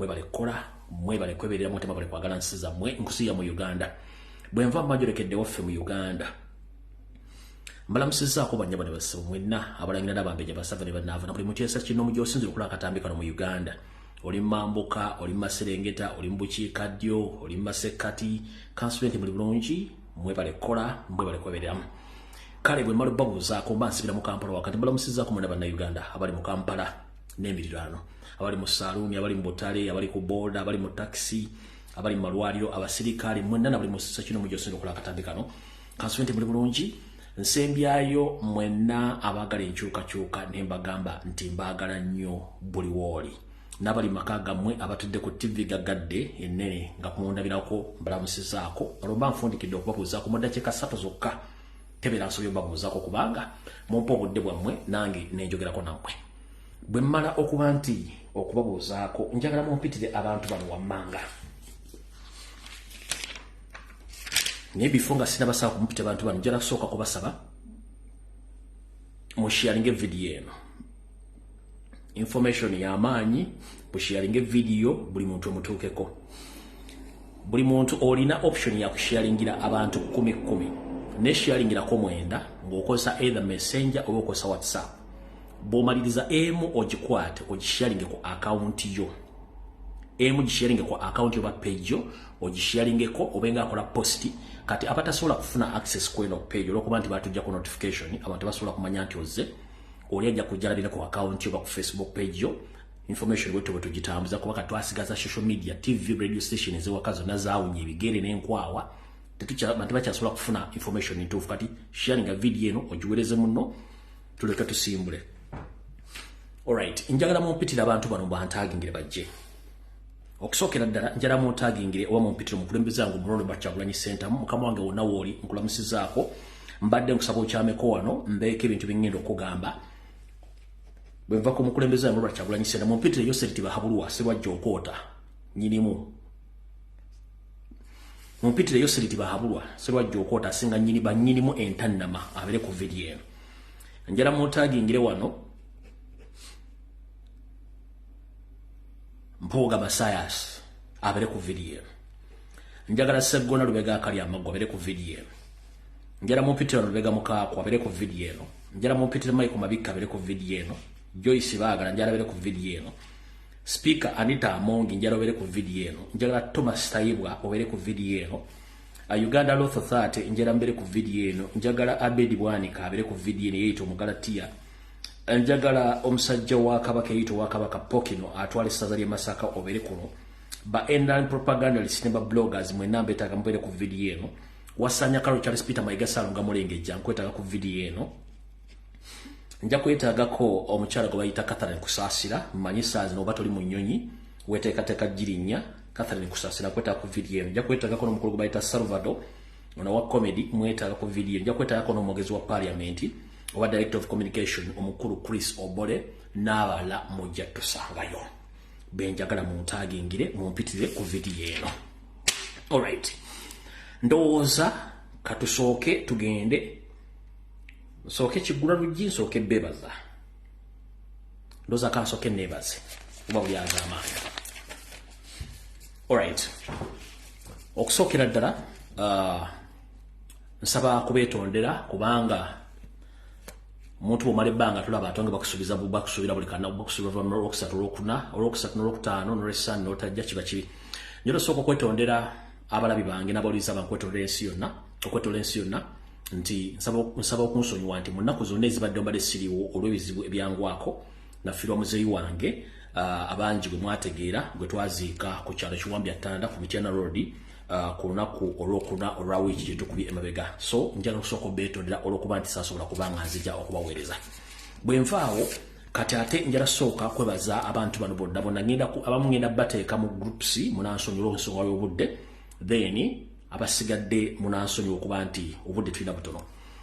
mwebale kola mwebale kweberera mutema bale kwagala nsiza mwe nkusiya mu Uganda bwenva majolekedde waffe mu Uganda mbalamusiza ko banyaba ne basaba mwenna abalangira nabambeje basava ne banava na buli mutyesa kino mu gyosinzira okula akatambika no mu Uganda oli Mambuka oli Maserengeta oli Mbukiikaddyo oli Masekati constituent muli bulungi mwebale kola mwebale kwebereramu kale bwe malo babuzaako mbansibira mu Kampala wakati mbalamusizaako mwenna banna Uganda abali mu Kampala n'emirirano abali mu Saluni abali mu Butale abali ku boda abali mu taxi abali mu malwaliro abasirikale mwenna na buli musisa kino mu gyosinzira okula akatambikano constituent muli bulungi nsembyayo mwenna abagala enkyukakyuka nembagamba nti mbagala nnyo buli wooli n'abali maka gammwe abatudde ku TV gagadde ennene nga kumundabirako mbalamusizaako olwo nfundikidde okubabuuzaako mu ddakiika 3 zokka tebera nsobye mbabuuzaako kubanga mumpa obudde bwammwe nange nenjogerako nammwe bwe mmala okuba nti okubabuuzaako njagala mumpitire abantu bano wammanga naye bifo nga sinabasaba kumumpita abantu bano njala kusooka kubasaba musharinge video eno information ya maanyi busharinge video buli muntu omutuukeko buli muntu olina option ya kusharingira abantu 10 ne sharingira ko mwenda ng'okozesa either messenger oba okozesa WhatsApp bw'omaliriza emu ogikwate ogisharinge ku account yo emu gisharinge ku account yo ba page yo ogisharingeko obenga akola post kati abatasobola kufuna access kweno page olwokuba nti batujja ku notification abantu basobola kumanya nti ozze oli ajja kujalabira ku account yo ba ku Facebook page yo information wetu tugitambuza kuba katwasigaza social media TV radio station ezewakazo nazaawunye ebigere n'enkwawa abantu bakyasobola kufuna information ntuufu kati sharing a video eno ogiwereze muno tuleka tusimbule. Alright, njagala mumpitira abantu bano bantagingire bajje okusookera ddala njala muntagingire oba mumpitire mukulembeze wange Mulondo Bakyagulanyi Center mukama wange wonna wooli nkulamusizaako mbadde nkusaba okyameko wano mbeeko ebintu bingenda okugamba bwe nva ku mukulembeze wange Mulondo Bakyagulanyi Center mumpitire Yoseriti Bahabulwa Sserwajja Okoota nyinimu mumpitire Yoseriti Bahabulwa Sserwajja Okoota asinga nyini bannyinimu entannama abere ku video eno njala muntagingire wano Mpuuga Masayas abere ku video njagala Seggona Lubega akali amagwa abere ku video njala mumpitira Lubega Mukaako abere ku video njala mumpitira Mike Mabika abere ku video Joyce Baagala njala abere ku video Speaker Anita Amongi njala abere ku video njagala Thomas Tayibwa abere ku video Uganda Law Authority njala mbere ku video njagala Abedi Bwanika abere ku video yeito Mugalatia njagala omusajja wa Kabaka yito wa Kabaka Pokino atwale saza lya Masaka obere kuno ba endal propagandalists ne ba bloggers mwe nambe taka mbere ku video eno wasanya kalo Charles Peter Mayiga Salunga Mulengeja nkwetaka ku video eno nja kwetagako omukyala gwe bayita Catherine Kusasira manyisaazi no batoli mu nnyonyi weteekateka jirinya Catherine Kusasira kwetaka ku video eno nja kwetagako no mukulu gwe bayita Salvador ono wa comedy mwetaka ku video nja kwetagako no mwogezi wa parliament owa director of communication omukulu Chris Obole n'abala mujja tusangayo benjagala muntagingire mumpitire ku video eno. Alright, ndowooza katusooke tugende nsooke Kigula Luggi nsooke bebaza ndowooza kansooke nebaze kuba buli azamaanyi. Alright, okusookera ddala nsaba kubeetondera kubanga omuntu bw'omala ebbanga tulaba atonge bakusuubiza bakusuubira buli kana bakusuubira olwokusatu olwokusatu n'olwokutaano n'olwessanu n'otajja kiba kibi. Njala osooka okwetondera abalabi bange n'abawuliriza bankwetondera ensi yonna nti nsaba okunsonyiwa nti mu nnaku zonna ezibadde mbadde siriwo olw'ebizibu ebyangwako nafiirwa muzeeyi wange abangi gwe mwategeera gwe twaziika ku kyalo Kiwambya Ttanda ku Mityana Road ku lunaku olwokuna olwa wiiki gye tukubye emabega. So njala okusooka obeetondera olw'okuba nti saasobola kubanga nzija okubaweereza. Bwe nvaawo kati ate njala sooka kwebaza abantu bano bonna abamu ngenda bateeka mu groups munansonyiwa olw'ensonga y'obudde then abasigadde munansonyiwa okuba nti obudde tulina butono.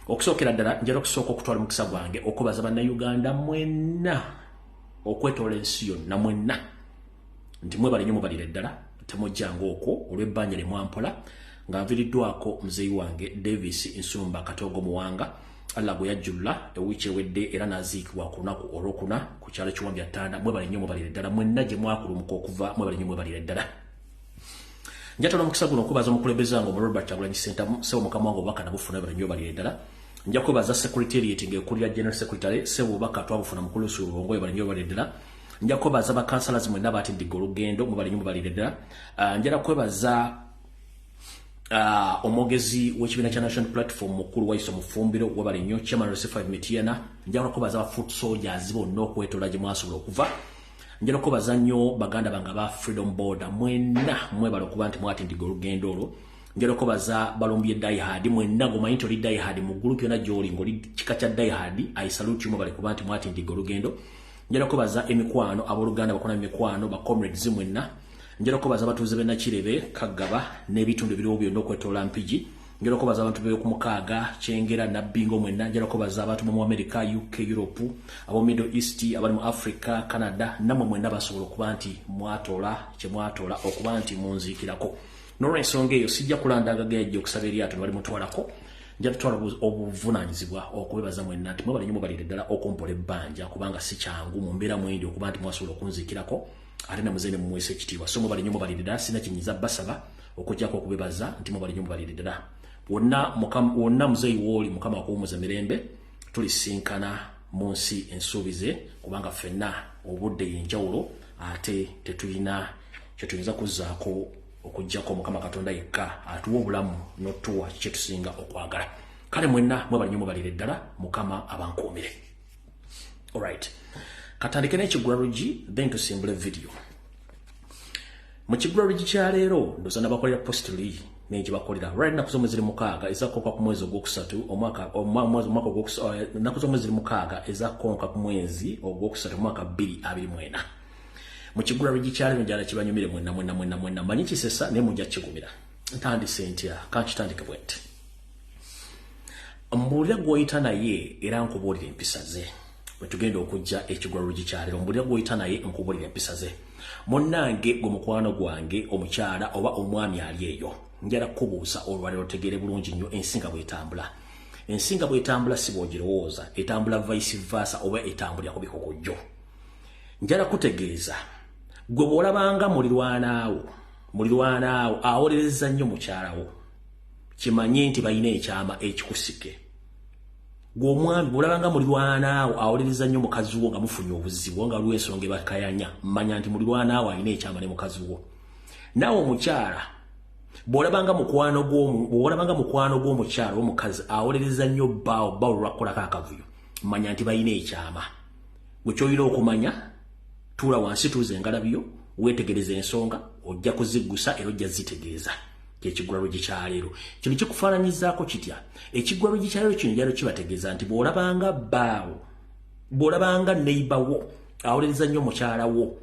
Okusookera ddala njala okusooka okutwala omukisa gwange okwebaza bannayuganda mwenna okwetoola ensi yonna mwenna nti mwebale nnyo mubalire ddala temujjanga okwo olw'ebbanja lye mwampola nga nviriddwako muzeeyi wange Davis Nsumba Katogo Muwanga Allah gwe yajjula ewiiki ewedde era n'aziikibwa ku lunaku olwokuna ku kyalo Kiwambya Ttanda. Mwebale nnyo mwebalire ddala mwenna gye mwakulumuka okuva mwebale nnyo mwebalire ddala. Njatala omukisa guno okubaza omukulembeze wange omu Robert Kyagulanyi Ssentamu Ssebo Mukama wange obubaka nabufuna mwebale nnyo mwebalire ddala. Nja kwebaza Secretariat ng'ekulira General Secretary Ssebo obubaka twabufuna mukulu Sulubongo mwebale nnyo mwebalire ddala. Nja kwebaza ba councillors mwenna baatindika olugendo mwebale nnyo mwebalire ddala. Njala kwebaza omwogezi w'ekibiina kya National Platform mukulu waiso mufumbiro wabale nnyo Chairman Roseph Mitiana. Njala kubaza ba foot soldiers bonna okwetola gye mwasobola okuva. Njala kubaza nnyo baganda bange ba Freedom Border mwenna mwebale okuba nti mwatindiga olugendo olwo. Njala kubaza Lumbuye diehard mwenna gomanyi nti oli diehard mu group yonna gy'oli ng'oli kika kya diehard I salute you mwebale kuba nti mwatindiga olugendo. Njala kubaza emikwano abooluganda bakona emikwano ba comrades mwenna. Njala kubaza abatuuze b'e Nakirebe Kagaba n'ebitundu ebiriwo byonna okwetoola Mpigi. Njala kubaza abantu b'Okumukaaga Kyengera Nabbingo mwenna. Njala kubaza abantu mu America, UK, Europe, abo Middle East, abali mu Africa, Canada namwe mwenna basobola okuba nti mwatoola kye mwatoola okuba nti munziikirako. N'olw'ensonga eyo sijja kulandaga gejja okusaba eryato ne bali mutwalako. Njala tutwala obuvunaanyizibwa okubebaza mwenna nti mwebale nnyo mwebalire ddala okumpola ebbanja kubanga si kyangu mu mbeera mwendi okuba nti mwasobola okunziikirako. Ate na muzene mumwese ekitiibwa so mwebale nnyo mwebalire ddala sina kinyiza basaba okujjako okubebaza nti mwebale nnyo mwebalire ddala. Wonna muzeeyi w'oli Mukama akuwummuza mirembe tulisinkana mu nsi ensuubize kubanga ffenna obudde yenjawulo ate tetulina kye tuyinza kuzzaako okujjako Mukama Katonda yekka atuwa obulamu n'otuwa kye tusinga okwagala. Kale mwenna mwebale nnyo mwebalire ddala Mukama abankuumire. Alright. Katandike n'ekigulalugi then tusimbule video. Mu kigulalugi kya leero ndoza nabakolera postuli n'egye bakolera right naku z'omwezi mukaaga ezakonka ku mwezi ogwokusatu naku z'omwezi mukaaga ezakonka ku mwezi ogwokusatu omwaka 2024. Mu kigulalugi kya leero njala kibanyumire mwenna manyi kisesa ne mujja kigumira. Ntandise ntya kankitandike bwenti. Mbuulira gw'oyita naye era nkubuulira empisa ze. Wetugenda okujja ekigulalugi kya leero mbulira gw'oyita naye nkubuulira empisa ze. Munnange gwe mukwano gwange omukyala oba omwami ali eyo njala kubuusa olwaliro otegeere bulungi nnyo ensinga bw'etambula. Ensinga bw'etambula si bw'ogirowooza etambula vice versa oba etambulira ku bikokojjo. Njala kutegeeza gwe bw'olabanga mulirwanaawo awolereza nnyo mukyalawo kimanye nti balina ekyama ekikusike. Gw'omwami bw'olabanga mulirwanaawo awolereza nnyo mukazi wo nga mufunye obuzibu nga lw'ensonga ebakayanya manya nti mulirwanaawo alina ekyama ne mukazi wo. Naawe omukyala bw'olabanga mukwano gw'omukyala w'omukazi awolereza nnyo bbaawo lwakolako akavuyo manya nti balina ekyama. Gwe ky'olina okumanya tuula wansi tuuza engalabiyo weetegereza ensonga ojja kuziggusa era ojja zitegeeza. Ekigulalugi kya leero kino kikufaananyizaako kitya? Ekigulalugi kya leero kino jalo kibategeeza nti bw'olabanga neighbor wo awolereza nnyo mukyala wo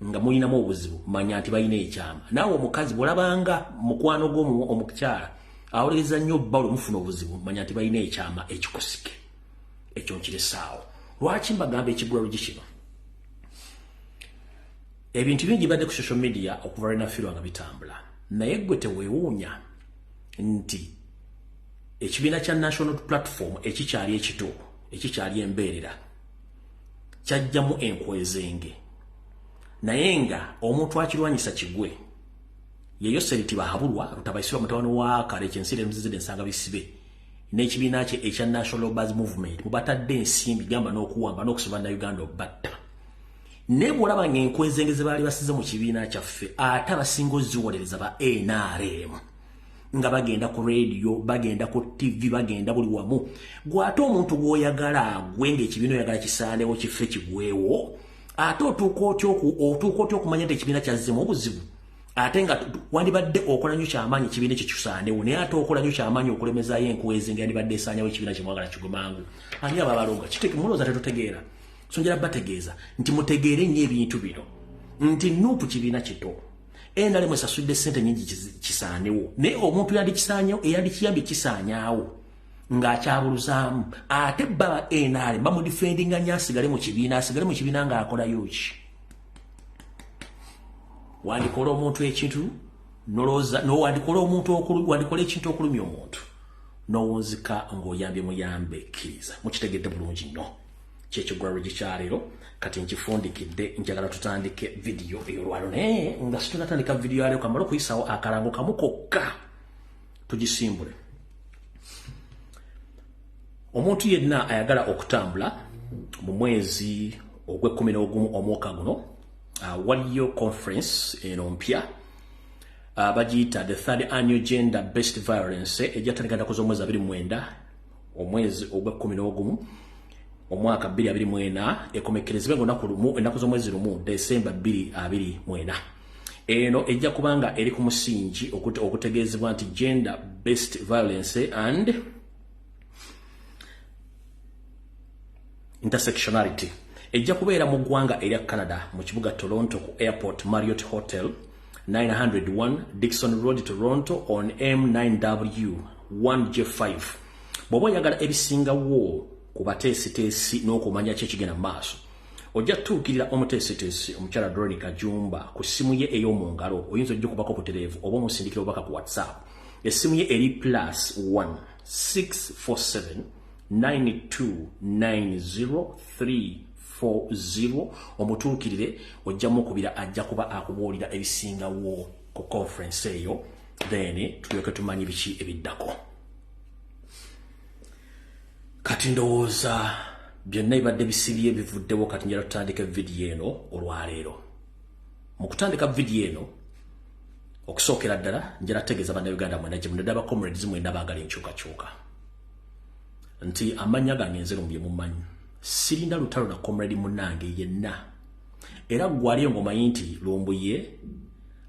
nga mulinamu obuzibu manya nti balina ekyama. Naawe omukazi bw'olabanga mukwano gw'omukyala awolereza nnyo bbalo mufuna obuzibu manya nti balina ekyama ekikusike. Ekyo nkiresaawo. Lwaki mbagamba ekigulalugi kino? Ebintu bingi badde ku social media okuva lwenafiirwa nga bitambula. Naye gwe teweewuunya nti ekibiina kya National Platform ekikyali ekito ekikyali embeerera kyajjamu enkwezenge naye nga omuntu akirwanyisa kigwe yeyo Seriti Bahabulwa Rutabaisirwa mutabani wa Kale Kyensire Mzizide nsanga bisibe n'ekibiina kye ekya National Buzz Movement mubatadde ensimbi gamba n'okuwamba n'okusobanura Uganda obatta. Ne bw'olaba ng'enkwezenge ze baali basize mu kibiina kyaffe ate abasinga oziwolereza ba NRM nga bagenda ku radio bagenda ku TV bagenda buli wamu. Gw'ate omuntu gw'oyagala gwe ng'ekibiina oyagala kisaanewo kife kigwewo ate otuuka otya okumanya nti ekibiina kyazzemu obuzibu ate nga wandibadde okola nnyo kyamaanyi ekibiina ekyo kisaanewo naye ate okola nnyo kyamaanyi okulemezaayo enkwezenge yandibadde esaanyawo ekibiina kye mwagala kigumangu. Ani abo abalonga mulowooza tetutegeera? So njala bategeeza nti mutegeere nnyo ebintu bino nti nuupu kibiina kito NRM esasudde ssente nnyingi kisaanewo naye omuntu eyandikiyambye kisaanyaawo ng'akyabuluzaamu ate baba NRM bamudifendinga nnyo asigale mu kibiina ng'akolayo ki? Wandikola omuntu ekintu noloza no wandikola ekintu okulumya omuntu n'owunzika ng'oyambye muyambe kkiriza mukitegedde bulungi nnyo kyekigwaro gikyaleero kati nkifundikidde njagala tutandike video ey'olwalo naye nga situnatandika video yaleero kamala okuyisawo akalango kamu kokka tugisimbule. Omuntu yenna ayagala okutambula mu mwezi ogw'e11 omwaka guno waliyo conference eno mpya bagiyita the third annual gender based violence ejjatandika ennaku z'omwezi 29 omwezi ogw'e11 omwaka 2024 ekomekerezebwa ennaku z'omwezi lumu December 2024. Eno ejja kubanga eri ku musingi okutegeezebwa nti gender based violence and intersectionality ejja kubeera mu ggwanga erya Canada mu kibuga Toronto ku Airport Marriott Hotel 901 Dixon Road Toronto on M9W 1J5. Bw'oba oyagala ebisingawo ku bateesiteesi n'okumanya kyekigenda mu maaso ojja tuukirira omuteesiteesi omukyala Droni Kajumba ku ssimu ye ey'omu ngalo oyinza ojja okubako butereevu oba omusindikira obubaka ku WhatsApp. Essimu ye eri +1 647 9290 omutuukirire ojja mukubira ajja kuba akubuulira ebisingawo ku conference eyo then tulyoke tumanyi biki ebiddako. Kati ndowooza byonna bibadde bisibye bivuddewo kati njala tutandika video eno olwaleero. Mu kutandika video eno okusookera ddala njala tegeeza bannayuganda mwena gye munadde abacomrades mwena baagala enkyukakyuka nti amanya gange nze lumbye mumanyi sirinda lutalo na comrade munange yenna era gwali ngomanyi nti Lumbuye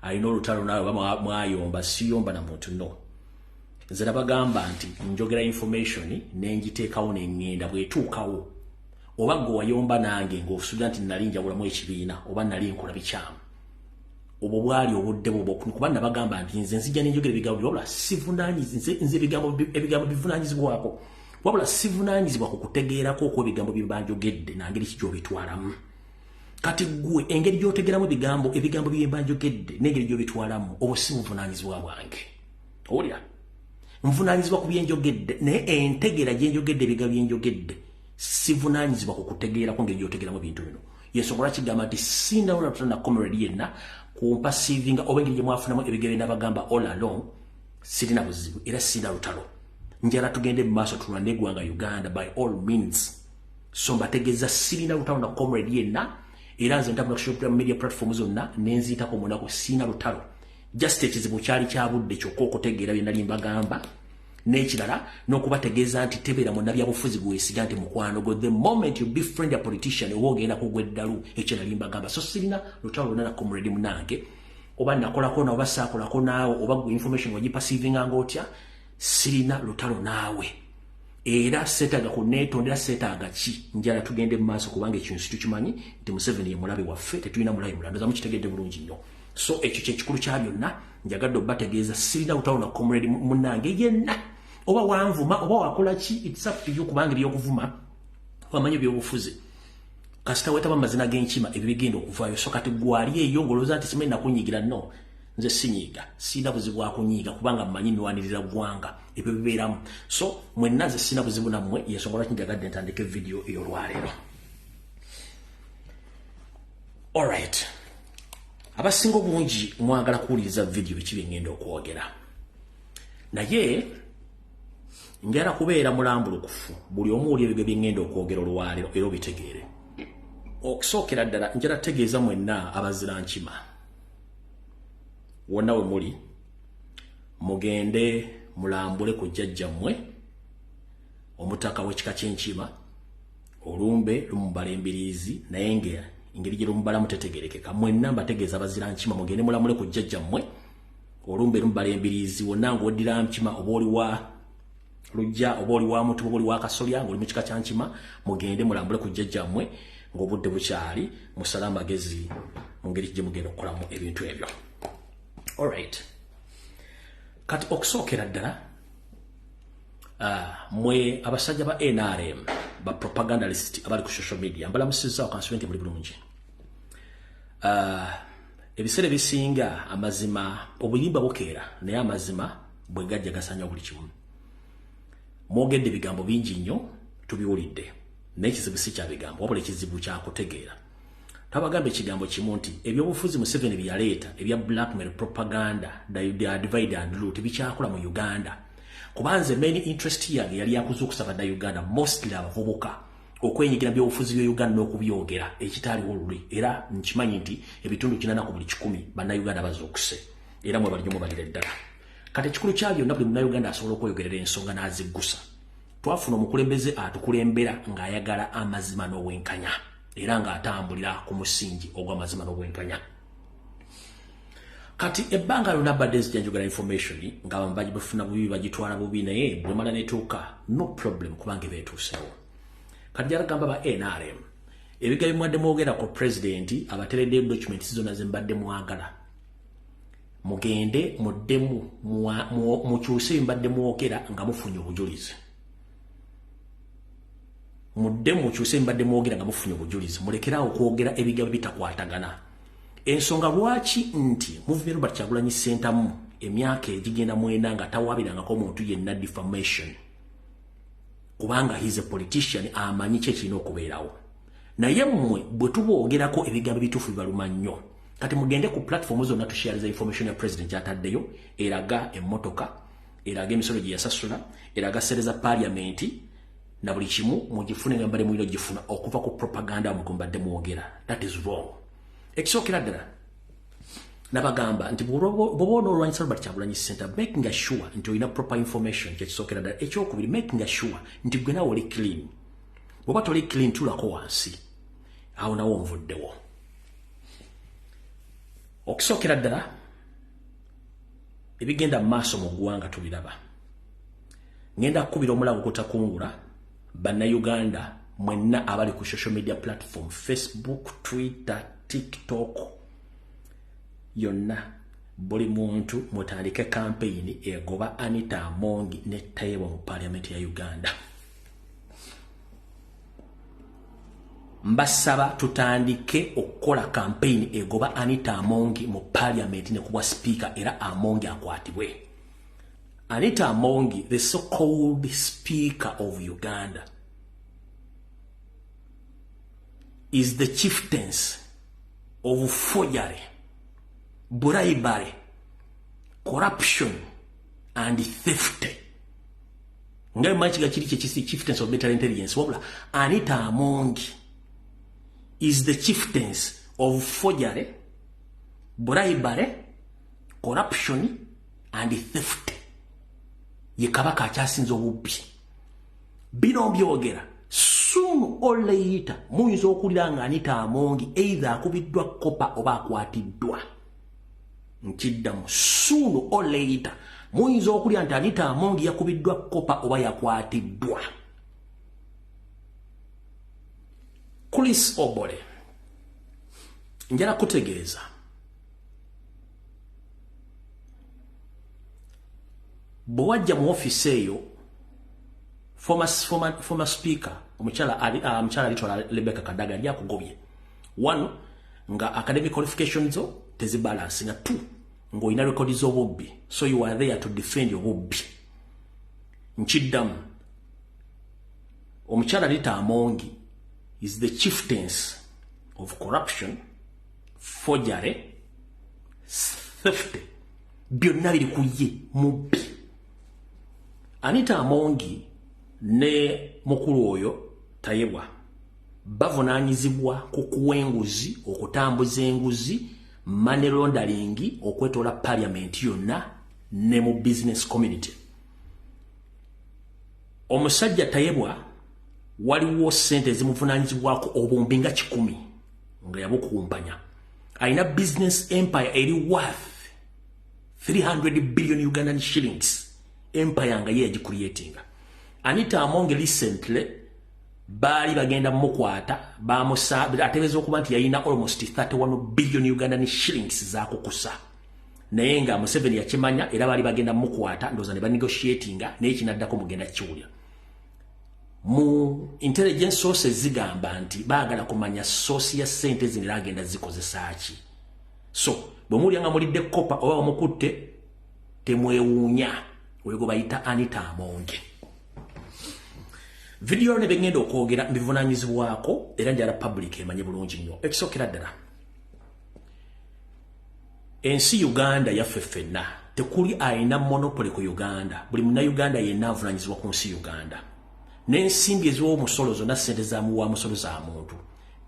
alina olutalo nawe mwayomba siyomba na muntu no nze nabagamba nti njogera information nenjiteekawo nengenda bwetuukawo oba gwe wayomba nange ng'osuubira nti nali njawulamu ekibiina oba nali nkola bikyamu obwo bwali obudde bwo kuba nabagamba nti nze nzijja nenjogera ebigambo wabula sivunaanyizibwa nze ebigambo bivunaanyizibwako wabula sivunaanyizibwa ku kutegeerako okw'ebigambo bye banjogedde nangeri ki gy'obitwalamu. Kati gwe engeri gy'otegeramu ebigambo bye banjogedde n'engeri gy'obitwalamu obwo si buvunaanyizibwa bwange. Owulira nvunaanyizibwa ku bye njogedde naye entegeera gye njogedde ebigambo bye njogedde sivunaanyizibwa ku kutegeerako engeri gy'otegeramu ebintu bino. Y'ensonga kigamba nti sindawula tutana comrade yenna kumpa sivinga oba engeri gye mwafunamu ebigambo bye nabagamba all along sirina buzibu era sirina lutalo. Njala tugende mu maaso tulwane eggwanga Uganda by all means. So mbategeeza sirina lutalo na comrade yenna era nze ntambula ku social media platforms zonna nenziyitako munako sirina lutalo. Just ekizibu kyali kya budde kyokka okutegeera bye nali mbagamba n'ekirala n'okubategeeza nti tebeera mu nabyabufuzi gwesiga nti mukwano gwo the moment you befriend a politician oba ogenda kugwa eddalu ekyo nali mbagamba. So sirina lutalo lonna na comrade munange oba nakolako na oba saakolako naawe oba gwe information wagipasivinga ng'otya sirina lutalo naawe era seetaaga kuneetondera seetaaga ki njala tugende mu maaso kubanga ekintu situkimanyi nti Museveni ye mulabe waffe tetulina mulabe mulala ndoza mukitegedde bulungi nnyo. So ekyo kyekikulu kya byonna njagadde obbategeeza sirina lutalo na comrade munnange yenna oba wanvuma oba wakola ki it's up to you kubanga ebyokuvuma wamanyi ebyobufuzi kasita weetaba amazina g'enkima ebyo bigenda okuvaayo. So kati gwali eyo ng'olowooza nti simanyi nakunyigira no nze sinyiga sina buzibu bwa kunyiga kubanga mmanyi nwanirira ggwanga ebyo bibeeramu. So mwenna nze sina buzibu nammwe y'ensonga lwaki njagadde ntandike video ey'olwaleero. Alright, abasinga obungi mwagala kuwuliriza video biki bye ngenda okwogera naye njala kubeera mulambulukufu buli omu wuli ebigwe bye ngenda okwogera olwaleero era obitegeere. Okusookera ddala njala tegeeza mwenna abazira nkima wonna we muli mugende mulambule ku jjajjammwe omutaka w'ekika ky'enkima olumbe lumubala embiriizi naye engeri gye lumubala mutetegerekeka. Mwenna mbategeeza abazira nkima mugende mulamule ku jjajjammwe olumbe lumubala embiriizi wonna ng'oddira nkima oba oli wa lujja oba oli wa mutu oba oli wa kasolya ng'oli mu kika kya nkima mugende mulambule ku jjajjammwe ng'obudde bukyali musale amagezi mu ngeri gye mugenda okukolamu ebintu ebyo. Alright, kati okusookera ddala mwe abasajja ba NRM ba propagandalist abali ku social media mbalamusizaawo kansuwenti muli bulungi. Ebiseera bisinga amazima obuyimba bukeera naye amazima bwe gajja gasanya buli kimu. mwogedde bigambo bingi nnyo tubiwulidde n'ekizibu si kya bigambo wabula ekizibu kya kutegeera tabagambe ekigambo kimu nti ebyobufuzi Museveni bye yaleeta ebya blackmail propaganda divide and rule tebikyakola mu Uganda kubanze main interest yange yali yakuzuukusa bannayuganda mostly abavubuka okwenyigira byobufuzi bya Uganda n'okubyogera ekitaaliwo luli era nkimanyi nti ebitundu 80 ku buli 100 bannayuganda bazuukuse era mwe balijjo mubalira eddala kati ekikulu kya byonna buli munnayuganda asobola okweyogerera ensonga n'aziggusa twafuna omukulembeze atukulembera ng'ayagala amazima n'obwenkanya era ng'atambulira ku musingi ogw'amazima n'obwenkanya kati ebbanga lyonna badde nzijanjogera information nga baji bafuna bubi bagitwala bubi naye bwemala netuuka no problem kubanga beetuusewo kati jaragamba ba NRM ebigambo mwadde mwogera ku president abateredde documents zonna ze mbadde mwagala mugende muddemu mukyuse mbadde mwogera nga mufunye obujulizi muddemu kyuse mbadde mwogera nga mufunye obujulizi mulekerawo kwogera ebigambo bitakwatagana ensonga lwaki nti movement Robert Kyagulanyi Ssentamu emyaka egigenda mwenda nga tawabirangako omuntu yenna defamation kubanga he's a politician amanyi kye kirina okubeerawo naye mmwe bwe tuboogerako ebigambo bituufu bibaluma nnyo kati mugende ku platform zonna tushareiza information ya president gyataddeyo eraga emmotoka eraga emisolo gye yasasula eraga sere za parliament na buli kimu mugifune nga mbale mwino gifuna okuva ku propaganda mukumbadde mwogera that is wrong ekisookera ddala nabagamba nti bw'oba olwanyisa Robert Kyagulanyi Ssentamu making sure nti olina proper information kyekisookera ddala ekyokubiri making sure nti gwe nawe oli clean bw'oba toli clean tulako wansi awo nawo nvuddewo okusookera ddala ebigenda mu maaso mu ggwanga tubiraba ngenda kukubira omulago kutakungula bannayuganda mwenna abali ku social media platform Facebook, Twitter, TikTok yonna buli muntu mutandike campaign egoba Anita Amongi ne Tayewa mu parliament ya Uganda mbasaba tutandike okukola campaign egoba Anita Amongi mu parliament ne kuba speaker era Amongi akwatibwe Anita Amongi, the so-called speaker of Uganda, is the chieftains of forgery, bribery, corruption, and theft. Ngai machiga chiri chisi chieftains of better intelligence. Wabula, Anita Amongi is the chieftains of forgery, bribery, corruption, and theft. Ye kabaka akyasinza obubbi bino byogera sooner or later muyinza okulira nga Anita Amongi either akubiddwa kopa oba akwatiddwa nkiddamu sooner or later muyinza okulira nti Anita Amongi yakubiddwa kopa oba yakwatiddwa Chris Obole njala kutegeeza bwajja mu office eyo former speaker omuchala alitwala Rebecca Kadaga yakugobye one nga academic qualifications zo tezibalance nga two ngo ina record zo bobbi so you are there to defend your bobbi nchiddamu omuchala Anita Amongi is the chieftains of corruption, forgery, theft. Byonna biri kuye mubbi. Anita Amongi ne mukulu oyo Tayewa bavunanyizibwa ku kuwenguzi okutambuza enguzi money laundering okwetola parliament yonna ne mu business community. Omusajja Tayewa waliwo sente zimuvunanyizibwako obumbi nga 10 nga yabukumpanya. Aina business empire eri worth 300 billion Ugandan shillings. Empire nga ye creating. Anita Amongi recently bali bagenda mukwata bamusa atebeza okuba nti yayina almost 31 billion Ugandan shillings za kukusa. Naye nga Museveni yakimanya era bali bagenda mukwata ndoza ne ba negotiatinga naye kinaddako mugenda kiwulya. Mu intelligence sources zigamba nti baagala kumanya source ya sente zinira agenda zikozesa ki. So bwemuli nga mulidde kopa oba omukutte temwewuunya. Wego bayita Anita Amongi. video ne bengendo okwogera mbivunanyizibwako era njala public emanye bulungi nnyo ekisokera ddala ensi Uganda yaffe ffenna tekuli ayina monopoly ku Uganda buli munnauganda yenna avunanyizibwa ku nsi Uganda n'ensimbi ez'omusolo zonna ssente za muwa musolo za muntu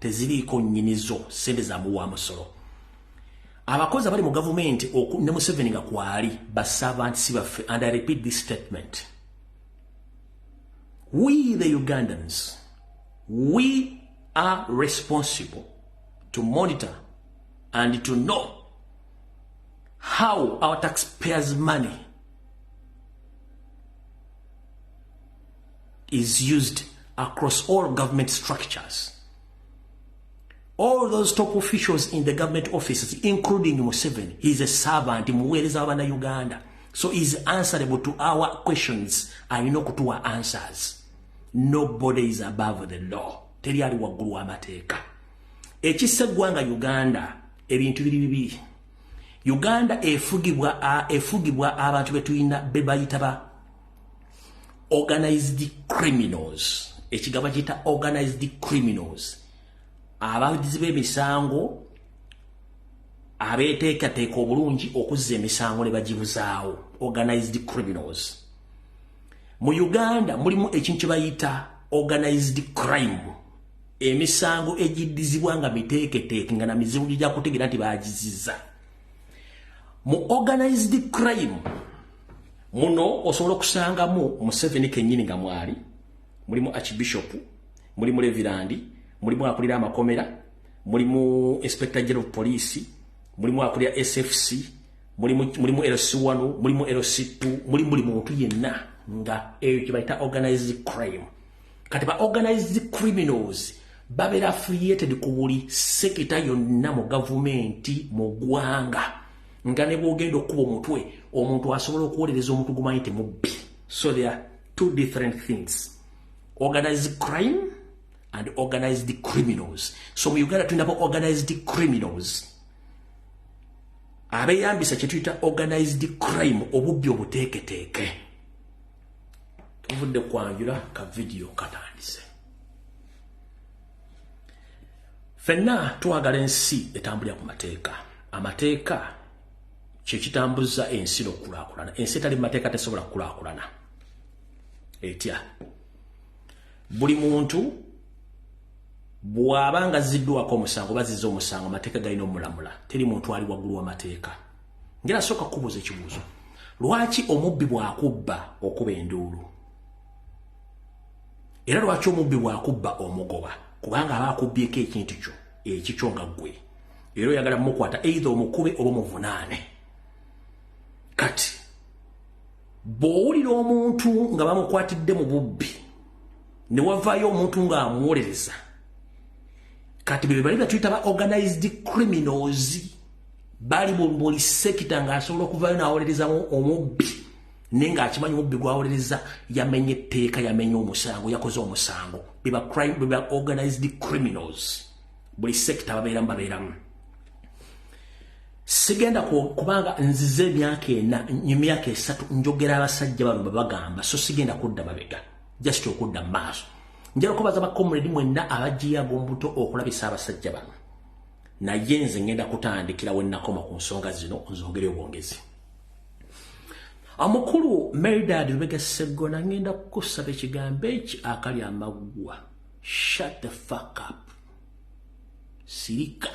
teziriiko nnyinizo ssente za muwa musolo abakozi abali mu gavumenti ne Museveni nga kwali basaavanti si baffe and I repeat this statement. We, the Ugandans, we are responsible to monitor and to know how our taxpayers' money is used across all government structures. All those top officials in the government offices, including Museveni, he's a servant, Uganda. So he's answerable to our questions and to our answers. Nobody is above the law. Teri ali waggulu w'amateeka. Ekisegwanga Uganda ebintu bibiri. Uganda efugibwa abantu betuyina bebayita ba organized criminals. Ekigaba kita organized criminals. Abavuzi b'emisango abeteekateeka obulungi okuzza emisango ne bagibuzaawo. Organized criminals. Mu Uganda mulimu ekintu bayita organized crime. Emisango egiddizibwa nga miteeketeeke nga na mizibu gya kutegeera nti baagizizza. Mu organized crime muno osobola okusangamu Museveni kennyini nga mwali, mulimu Archbishop, mulimu Reverend, mulimu akulira amakomera, mulimu Inspector General of Police, mulimu akulira SFC, mulimu LC1, mulimu LC2, mulimu muntu yenna nga ekibaita organized crime. Kati ba organized criminals babera affiliated ku buli sekita yonna mu gavumenti mu ggwanga nga ne bwogenda okuba omutwe omuntu asobola okuwolereza omuntu gumanyi temubbi. So there are two different things, organized crime and organized criminals. So mu Uganda tulina organized criminals abeyambisa kye tuyita organized crime obubbi obuteeketeeke. Tuvudde kwanjula ka video katandise. Fenna twagala ensi etambulira ku mateeka. Amateeka kye kitambuza ensi n'okulaakulana. Ensi etali mu mateeka tesobola kulaakulana. Etya buli muntu bw'aba nga azziddwako omusango bazizza omusango amateeka galina omulamula. Teri muntu ali waggulu w'amateeka. Ngera sooka kubuuza ekibuuzo. Lwaki omubbi bw'akubba okuba enduulu? Era lwaki omubbi bw'akubba omugoba? Kubanga aba akubbyeko ekintu kyo ekikyo nga ggwe. Era oyagala mukwata either omukube oba omuvunaane. Kati bw'owulira omuntu nga bamukwatidde mu bubbi ne wavaayo omuntu ng'amuwolereza, kati bwe bali batuyita ba organized criminals bali mu buli sekita ng'asobola okuvaayo n'awolerezamu omubbi naye ng'akimanyi omubbi gw'awolereza yamenye etteeka, yamenye omusango, yakoze omusango. Biba organized criminals. Buli sekita babeeramu. Sigenda kubanga nzize emyaka 3 njogera abasajja bano bagamba, so sigenda kudda mabega, just okudda maaso. Njala kubaza bakomredi mwenna abajiyaga ombuto okulabisa abasajja bano. Naye nze ngenda kutandikira we nakoma ku nsonga zino nzongere obwongezi. Amukulu Merdad Lubega Segona ngenda kukusaba ekigambo eki akali amaggwa. Shut the fuck up. Sirika.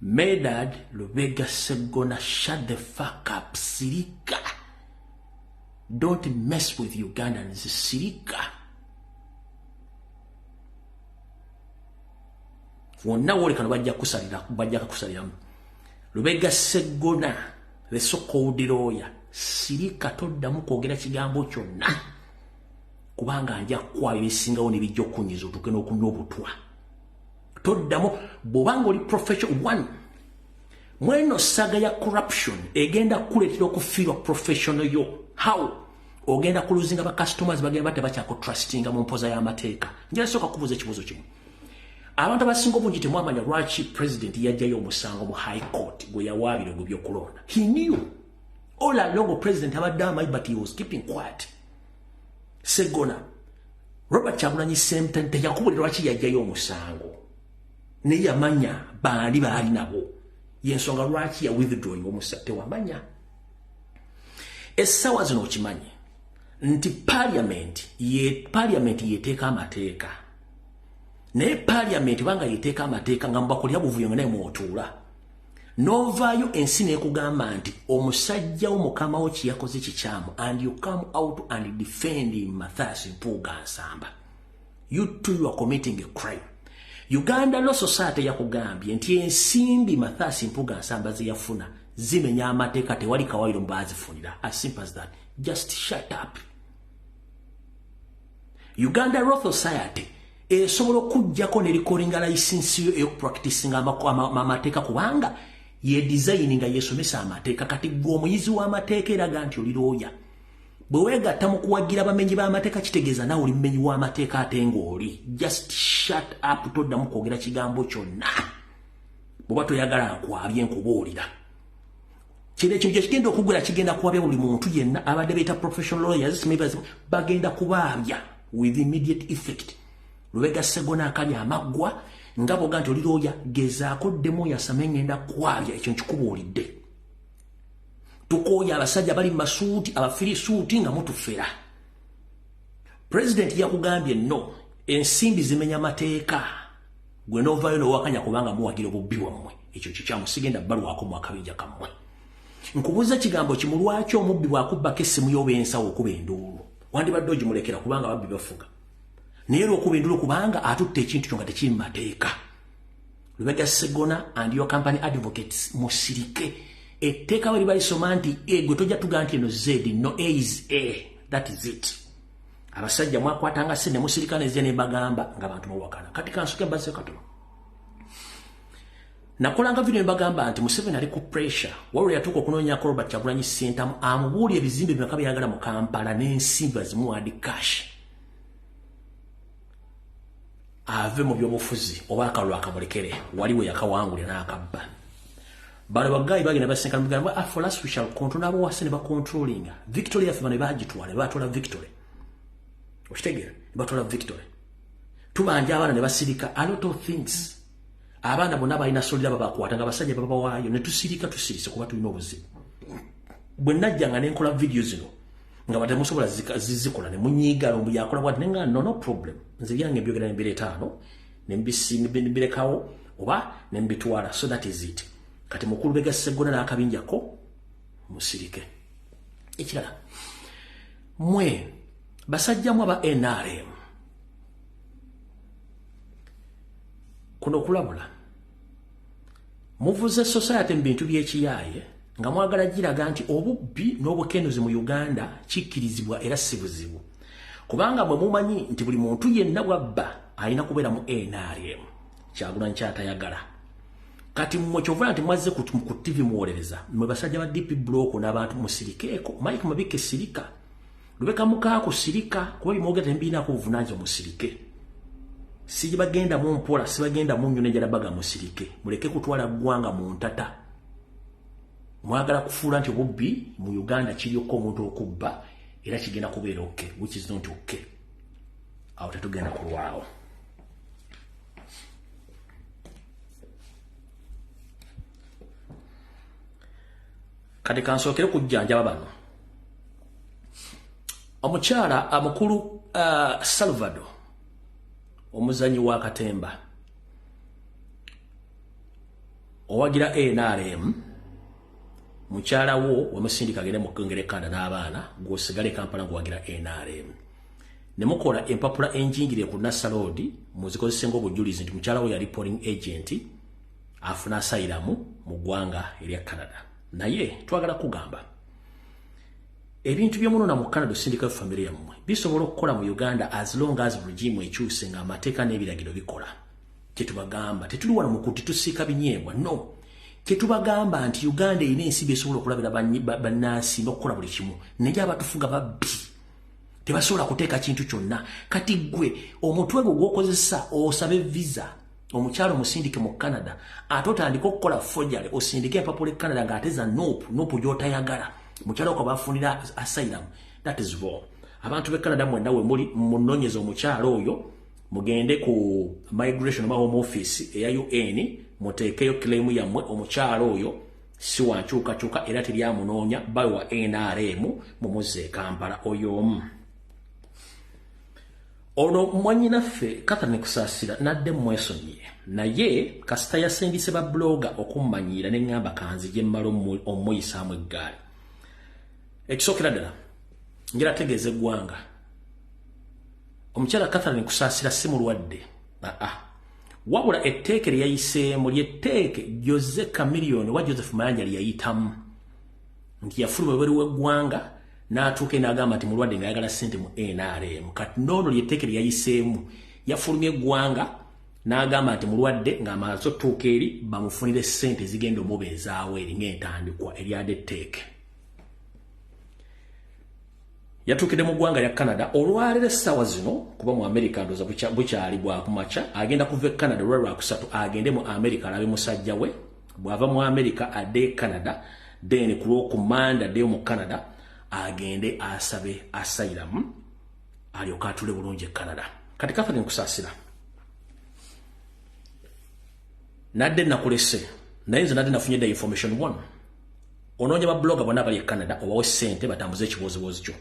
Merdad Lubega Segona, shut the fuck up. Sirika. Don't mess with Ugandans. Sirika. Wonna wolekano bajja kusaliramu. Lubega Segona, the so-called lawyer, sirika toddamu kwogera kigambo kyonna. Kubanga anja kwayo ebisingawo ne bijja okunyiza otuuke n'okunywa obutwa. Toddamu bw'obanga oli professional one. Mweno saga ya corruption egenda kuleetera okufiirwa professional yo. How? Ogenda kuluzinga ba customers bagenda bate bakyako trustinga mu mpoza y'amateeka. Njala sooka kubuuza ekibuuzo kimu. Abantu abasinga obungi temwamanya lwaki president yajjayo omusango mu high court gwe yawaabira ebyo by'okulonda. He knew all along president abadde amayi but he was keeping quiet. Segona, Robert Kyagulanyi Ssentamu yakubulira lwaki yajjayo omusango ne yamanya baali baali nabo yensonga lwaki ya withdrawing omusango tewamanya. Essaawa zino okimanyi nti parliament yeteeka amateeka naye parliament banga yeteeka amateeka nga mubakolya buvuyo naye mwotuula novaayo ensi neekugamba nti omusajja wo mukama wo kiyakoze kikyamu and you come out and defend him Mathias Mpuuga Nsamba. You too you are committing a crime. Uganda Law Society yakugambye nti ensimbi Mathias Mpuuga Nsamba ze yafuna zimenya amateeka tewali kawairo mbazifunira. As simple as that. Just shut up. Uganda Law Society esobola okujjako ne recordinga license yo eyokupracticinga amateeka kubanga ye designing nga yesomesa amateeka kati gwe omuyizi w'amateeka eraga nti oli looya. Bwe weegatta mu kuwagira abamenyi b'amateeka kitegeeza naawe oli mumenyi w'amateeka ate ng'oli. Just shut up, toddamu kwogera kigambo kyonna bw'oba toyagala nkwabye nkubuulira. Kino ekintu kigenda okugwera kigenda kuwabya buli muntu yenna abadde beeta professional lawyers bagenda kubaabya with immediate effect. Lubega Segona akali amaggwa nga boga nti oli looya gezaako ddemu yasame ngenda kwabya ekyo nkikubuulidde. Tukooya abasajja bali mu masuuti abafirisuuti nga mutufera. President yakugambye no ensimbi zimenya mateeka gwe novaayo nowakanya kubanga muwagira obubbi wammwe ekyo kikyamu sigenda bbaluwaako mu akabinja kammwe. Nkubuuza kigambo kimu lwaki omubbi bw'akubbako essimu y'obensawo okuba enduulu wandibadde ogimulekera kubanga ababbi bafuga naye lw'okuba enduulu kubanga atutte ekintu kyo nga tekiri mu mateeka. Lubega Segona and your company advocates musirike etteeka bali balisoma nti gwe tojja tuga nti eno Z no A is A, that is it. Abasajja mwakwatanga se ne musirika ne zene bagamba nga bantu mubakana kati kansuke base katono. Nakolanga video mbagamba nti Museveni ali ku pressure waliwo yatuuka okunoonya ko Robert Kyagulanyi Ssentamu amubuulya ebizimbe byonna byayagala mu Kampala n'ensimbi bazimuwadi cash ave mu byobufuzi oba akalulu akamulekere waliwo yakawangulira n'akabba. Bano bagayi bagenda basenka mugamba for us we shall control nabo wase ne bacontrollinga Victoria yaffe bano bagitwala ne batwala Victoria okitegera ne batwala Victoria tubanja abaana ne basirika a lot of things. Abaana bonna balina solira babakwata nga basajja baba waayo ne tusirika tusirise kuba tulina obuzibu. Bwe najjanga ne nkola video zino nga batemusobola zizikola ne munyiigala ombu yakola bwati nenga no problem nze byange byogera embire etaano ne mbirekawo oba ne mbitwala so that is it. Kati mukulu Bega Segona n'akabinjako musirike. Ekirala mwe basajjamu aba NRM kuno kulabula muvuze society mu bintu by'ekiyaaye nga mwagala giraga nti obubbi n'obukenuzi mu Uganda kikkirizibwa era si buzibu kubanga bwe mumanyi nti buli muntu yenna bwabba alina kubeera mu NRM Kyagulanyi kyatayagala. Kati mmwe kyovula nti mwazze ku TV muwolereza mmwe basajja ba DP block n'abantu musirikeeko Mike Mabike sirika Lubeka Mukaako sirika kuba bimwogera tembiinaako obuvunaanyizibwa musirike. Si bagenda mu mpola si bagenda mu nnyone njala baga musirike muleke kutwala ggwanga mu ntata. Mwagala kufuula nti obubbi mu Uganda kiryokko omuntu okubba era kigenda kubeera okay which is not okay. Awo tetugenda kulwawo. Kati kansookere kujjanjaba bano omukyala amukulu Salvador omuzanyi wa katemba owagira NRM mukyala wo wamusindika agende mu Kongerekanda n'abaana gwosigale Kampala ng'owagira NRM ne mukola empapula enjingire ku Nassau Road muzikozesenga obujulizi nti mukyala wo yali polling agent afuna asylum mu ggwanga erya Canada. Naye twagala kugamba ebintu byomunona mu Canada osindika family yammwe bisobola okukola mu Uganda as long as regime ekyuse nga amateeka n'ebiragiro bikola. Kyetubagamba tetuli wano mu kuti tusiika binyeebwa no. Kyetubagamba nti Uganda erina ensibi esobola okulabira bannansi n'okukola buli kimu naye abatufuga babbi tebasobola kuteeka kintu kyonna. Kati gwe omutwe gwe gw'okozesa osabe visa omukyalo omusindike mu Canada ate otandika okukola forgery osindike empapula e Canada ng'ateza nope gy'otayagala mukyalo ko bafunira asylum. That is wrong. abantu be Canada mwenna we muli munonyezo omukyalo oyo mugende ku migration ba home office eya UN mutekeyo claim yammwe omukyalo oyo si wankyuka era teryamunoonya bawa NRM mumuze Kampala oyo ono mwanyinaffe Catherine Kusasira nadde mwesonyiye naye kasita yasengise ba blogger okummanyira n'engamba kanzije mmalo omuyisaamu eggaali ekisookera ddala ngirategeeza eggwanga omukyala Catherine Kusasira si mulwadde wabula etteeke lyeyayiseemu lyetteeke Jose Chameleone wa Joseph Mayanja lyeyayitamu nti yafuluma webweru w'eggwanga n'atuuka n'agamba nti mulwadde ng'ayagala ssente mu NRM kati n'ono lyetteeke lyeyayiseemu yafulumya eggwanga n'agamba nti mulwadde ng'amaze otuuka eri bamufunire ssente zigenda omubeezaawo eri ng'entandikwa eryadde etteeke yatuukidde mu ggwanga lya Canada olwalero essaawa zino kuba mu America ndoza bukyali bwa kumaca agenda kuva e Canada lwakusatu agende mu America alabe musajja we bw'ava mu America adde Canada then ku Lwokumanda addeyo mu Canada agende asabe asylum alyoka atule bulungi e Canada kati Catherine Kusasira nadde nakulese naye nze nadde nafunye information one onoonya ba blogger bonna abali e Canada obawe ssente batambuze ekibooziboozi kyo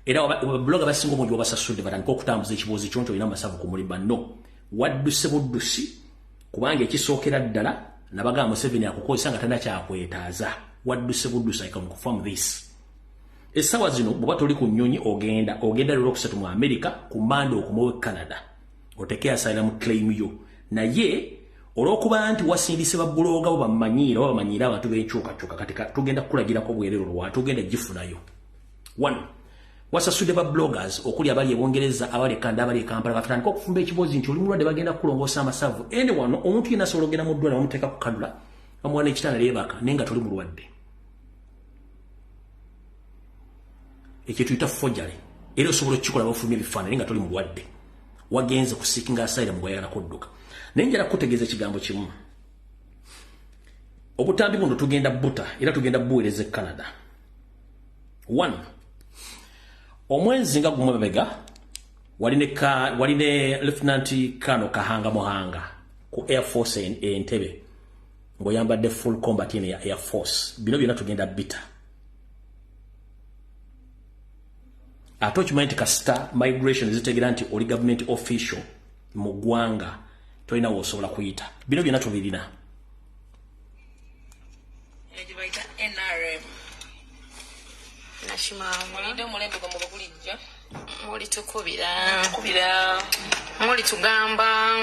era blogger basinga omungi wabasasudde batandika okutambuza ekibozi kyo nti olina amasavu ku mulimba no wadduse buddusi kubanga ekisookera ddala nabagamba Museveni akukozesa nga talina kyakwetaaza wadduse buddusi I can confirm this essaawa zino bw'oba toli ku nnyonyi ogenda lw'okusatu mu America ku Manda okumuwe Canada oteke asylum claim yo naye olw'okuba nti wasindise ba blogger bamanyiira abantu b'enkyukakyuka kati tugenda kukulagirako bwerero lwa tugenda gifunayo one wasasudde ba bloggers okuli abali ebongereza abali Canada abali Kampala batandika okufumba ekibozi nti oli mulwadde bagenda kulongoosa amasavu wano omuntu yenna asobola ogenda mu ddwaliro bamuteeka ku kadula bamuwana ekitanda lyebaka naye nga toli mulwadde ekyo tuyita forgery era osobola okukikola bafulumya ebifaananyi nga toli mulwadde wagenze ku seeking asylum gwayagala kudduka naye njala kutegeeza ekigambo kimu obutambi buno tugenda buta era tugenda buweereza e Canada one omwezi nga gumu mabega waline Lieutenant Kano Kahanga Muhanga ku Air Force Entebbe ng'oyambadde full combat in ya Air Force bino byonna tugenda bita ate okimanyi nti kasita migration zitegera nti oli government official mu ggwanga tolina w'osobola kuyita bino byonna tubirina NRM Mulinde mulembe kwa mubakulijja muli tukubira muli tugamba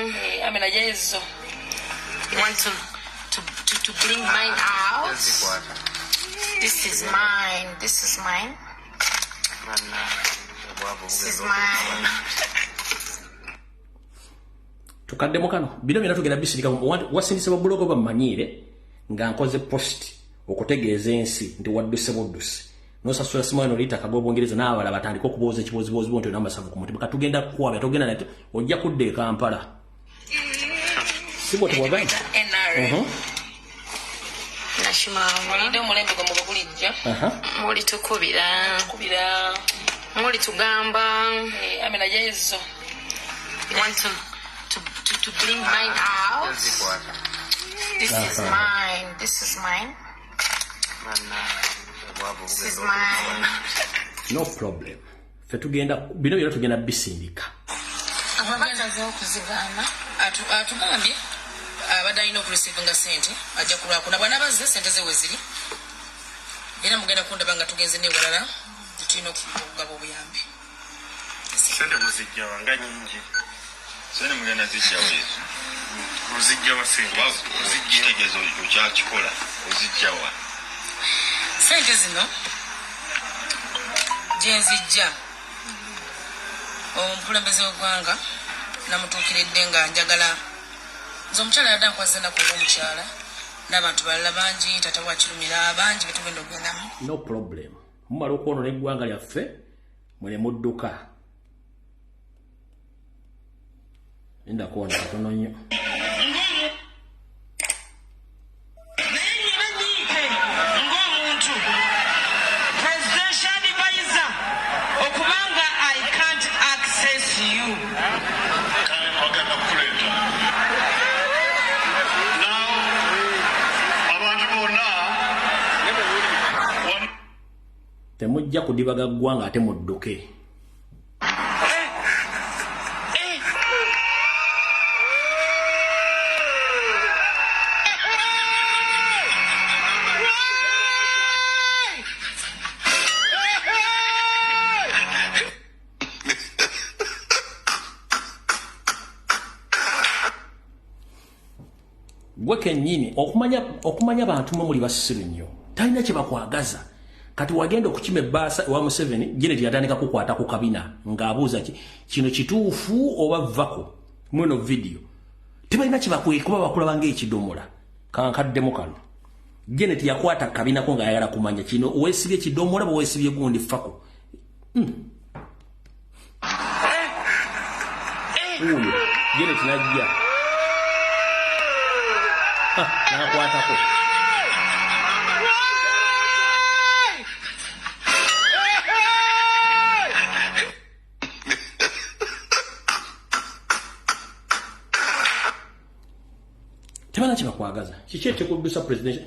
amena jezo you want to bring mine out this is mine this is mine tukaddemu kano bino byonna tugenda bisirika wasindise ba blogger bamanyire nga nkoze post okutegeeza ensi ndi wadduse buddusi nosasula simano lita kago Bongereza n'abala batandika okubooza ekibooziboozi bonto n'amasavu ku mutima katugenda kukwaba tugenda nate ojja kudde Kampala sibo tewagamba nashima mulinde mulembe kwa mubakulijja muli tukubira muli tugamba amena jezo you want to bring mine out this is mine this is mine no problem fe tugenda bino byonna tugenda bisindika abakaza okuzigana atugambye abadalina okureceivinga sente ajja kulwakuna bwana bazze sente ze weziri era mugenda kundaba nga tugenze newalala tulina okugaba obuyambi sente muzijja wanga nyingi sente mugenda zijja wezo muzijja wa sente ozijjetegezo okyakikola ozijja wa sente zino jenzijja omukulembeze w'eggwanga namutuukiridde nga njagala nze omukyala yadda nkwazana kuba omukyala n'abantu balala bangi tata wakirumira bangi betugenda okugendamu no problem mumala okwonona eggwanga lyaffe mwene mudduka endakuwona katono nnyo okubanga temujja kudibaga ggwanga ate mudduke. Gweke nyini okumanya bantu muli basiru nnyo talina kye bakwagaza kati wagenda okukima ebbasa wa Museveni Janet yatandika kukwata ku kabina ng'abuuza kino kituufu oba vako muno video tebalina kye bakwekuba bakulaba ng'ekidomola kankaddemu kano Janet yakwata kabina ko ng'ayagala kumanya kino weesibye ekidomola bwe weesibye gundi fako Janet najja nakwatako tebana kibakwagaza kiki ekikuddisa president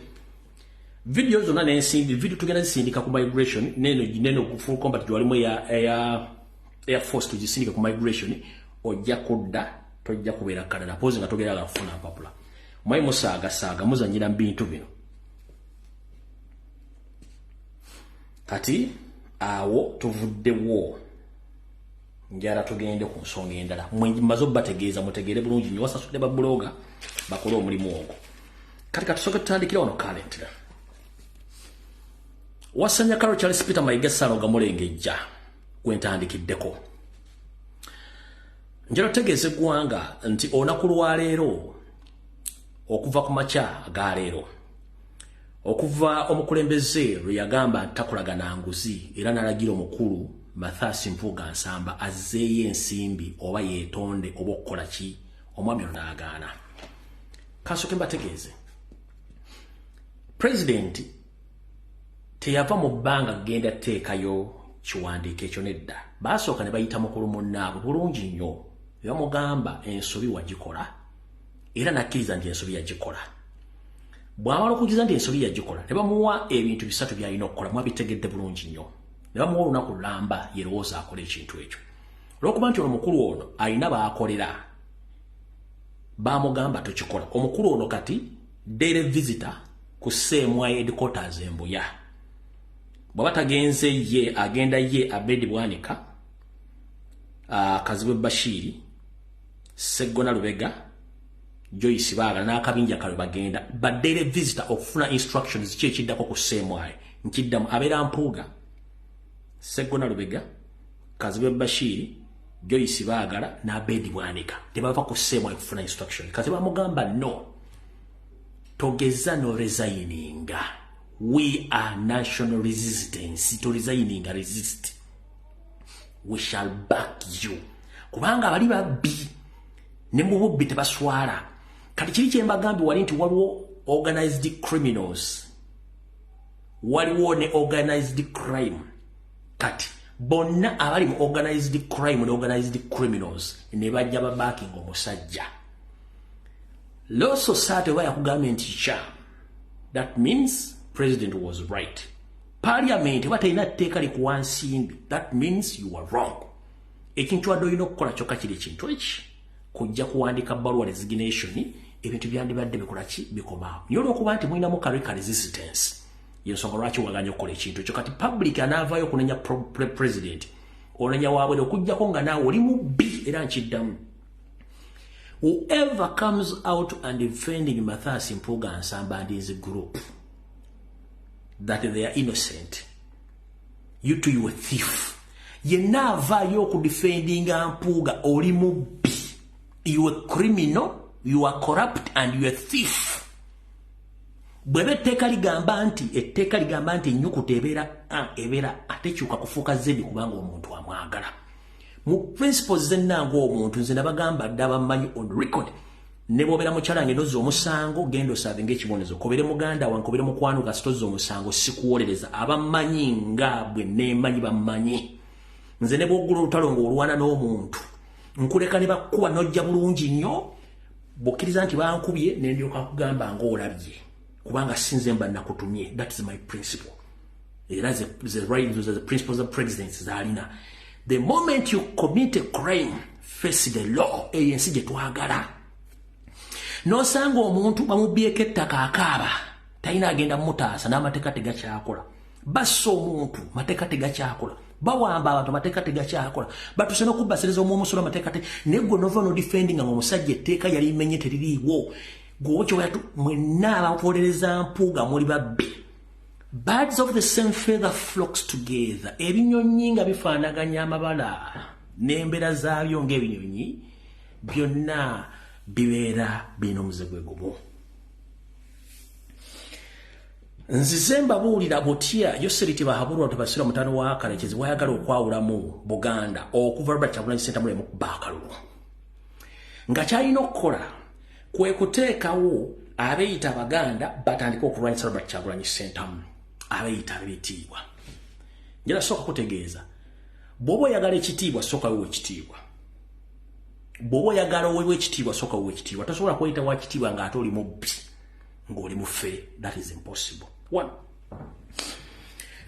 video zonna n'ensimbi video tugenda zisindika ku migration neno full combat twalimu air force tugisindika ku migration ojja kudda tojja kubeera Canada pose nga togera kufuna papula Mwai musaga muzanyira mbintu bino. Kati awo tuvudde wo. Njara tugende ku nsonga endala. Mmaze bategeeza mutegere bulungi nyo wasasudde babloga bakola omulimu ogwo. Kati katusoke tutandikira ono current. Wasanya Karo Charles Peter Mayiga Sano gamulengejja kwentaandikiddeko. Njara tegeeze gwanga nti onakulwa leero okuva ku macha agaleero okuva omukulembeze yagamba takulagana nguzi era nalagira omukulu Mathasi Mpuga Nsamba azzeeyo ensimbi oba yeetonde oba okukola ki omwami ono n'agaana kasoke mbategeeze president teyava mu bbanga genda teekayo kiwandiiko ekyo nedda baasooka ne bayita mukulu munnaabwe bulungi nnyo bamugamba ensobi wagikola era nakkiriza nti ensobi yagikola bw'amala okugiza nti ensobi yagikola ne bamuwa ebintu bisatu by'alina okukola mwabitegedde bulungi nnyo ne bamuwa olunaku lulamba yerowooza akola ekintu ekyo olw'okuba nti ono mukulu ono alina baakolera baamugamba tokikola omukulu ono kati daily visitor ku CMI headquarters Embuya bw'aba tagenze ye agenda ye Abedi Bwanika Kazibwe Bashiri Seggona Lubega Joyce Baga n'akabinja kalwe bagenda but daily visitor okufuna instructions kyekiddako ku CMI nkiddamu abeera Mpuuga Seggona Lubega Kazibwe Bashiri Joyce Baagala n'Abedi Bwanika tebava ku CMI kufuna instruction kati bamugamba no togeza no resigning we are national resistance to resigning resist we shall back you kubanga bali babbi ne mu bubbi tebaswala kati kiri kyembagambi wali nti waliwo organized criminals waliwo ne organized crime kati bonna abali mu organized crime ne organized criminals ne bajja babacking omusajja law society waya ku government cha that means president was right parliament batayina tteeka likuwansimbi that means you are wrong ekintu adoyina okukola kyokka kiri ekintu eki kujja kuwandika baluwa resignation ebintu byandibadde bikola ki bikomaawo niyo olw'okuba nti mulinamu kaleka resistance yensonga lwaki waganya okukola ekintu ekyo kati public anaavaayo okunenya president onenya waabwe okujjako nga naawe oli mubbi era nkiddamu whoever comes out and defending Mathasi Mpuuga Nsamba and his group that they are innocent you too you a thief yenna avaayo okudefendinga Mpuuga oli mubbi you a criminal you are corrupt and you a thief bwebe etteeka ligamba nti ennyukuta ebeera atekyuka kufuuka zedi kubanga omuntu amwagala mu principles zennanga omuntu nze nabagamba dda abamanyi on record ne bw'obeera mukyalange nozza omusango genda osaabe ng'ekibonezo kobere muganda wange kobere mukwano kasitozza omusango sikuwolereza abamanyi nga bwe neemanyi bamanyi nze ne bw'oggula olutalo ng'olwana n'omuntu nkuleka ne bakkuba n'ojja bulungi nnyo bw'okkiriza nti bankubye ne ndyoka kugamba ng'olabye kubanga sinze mba nakutumye that is my principle That's the right, those are the principles of presidents. The moment you commit a crime, face the law. No sango omuntu bamubyeko ettaka akaaba talina agenda mutaasa n'amateeka tegakyakola. Bassa omuntu mateeka tegakyakola. Bawamba abantu mateeka tegakyakola. Batuse n'okubbasereza omwomusolo amateeka negwe nova no defending nga omusajja etteeka yali menye teririiwo. Gwocho watu mwenna abapolereza mpuuga muli babbi. Birds of the same feather flocks together. Ebinyonyi nga bifaanaganya amabala n'embeera zaabyo ng'ebinyonyi byonna bibeera birina omuzegwe gumu. Nzize mbabuulira butya Yoseriti bahabulwa tebasira mutano wa Kalekezi wayagala okwawulamu Buganda okuva Robert Kyagulanyi Ssentamu mu baakalulu. Nga kyalina okukola kwe kuteekawo abeeyita Abaganda batandika okulwanyisa Robert Kyagulanyi Ssentamu. Abeeyita ab'ekitiibwa. Njala sooka kutegeeza. Bw'oba oyagala ekitiibwa sooka wewe ekitiibwa. Bw'oba oyagala wewe ekitiibwa sooka wewe ekitiibwa. Tosobola kweyita wa kitiibwa ng'ate oli mubbi ng'oli mufe. That is impossible. One.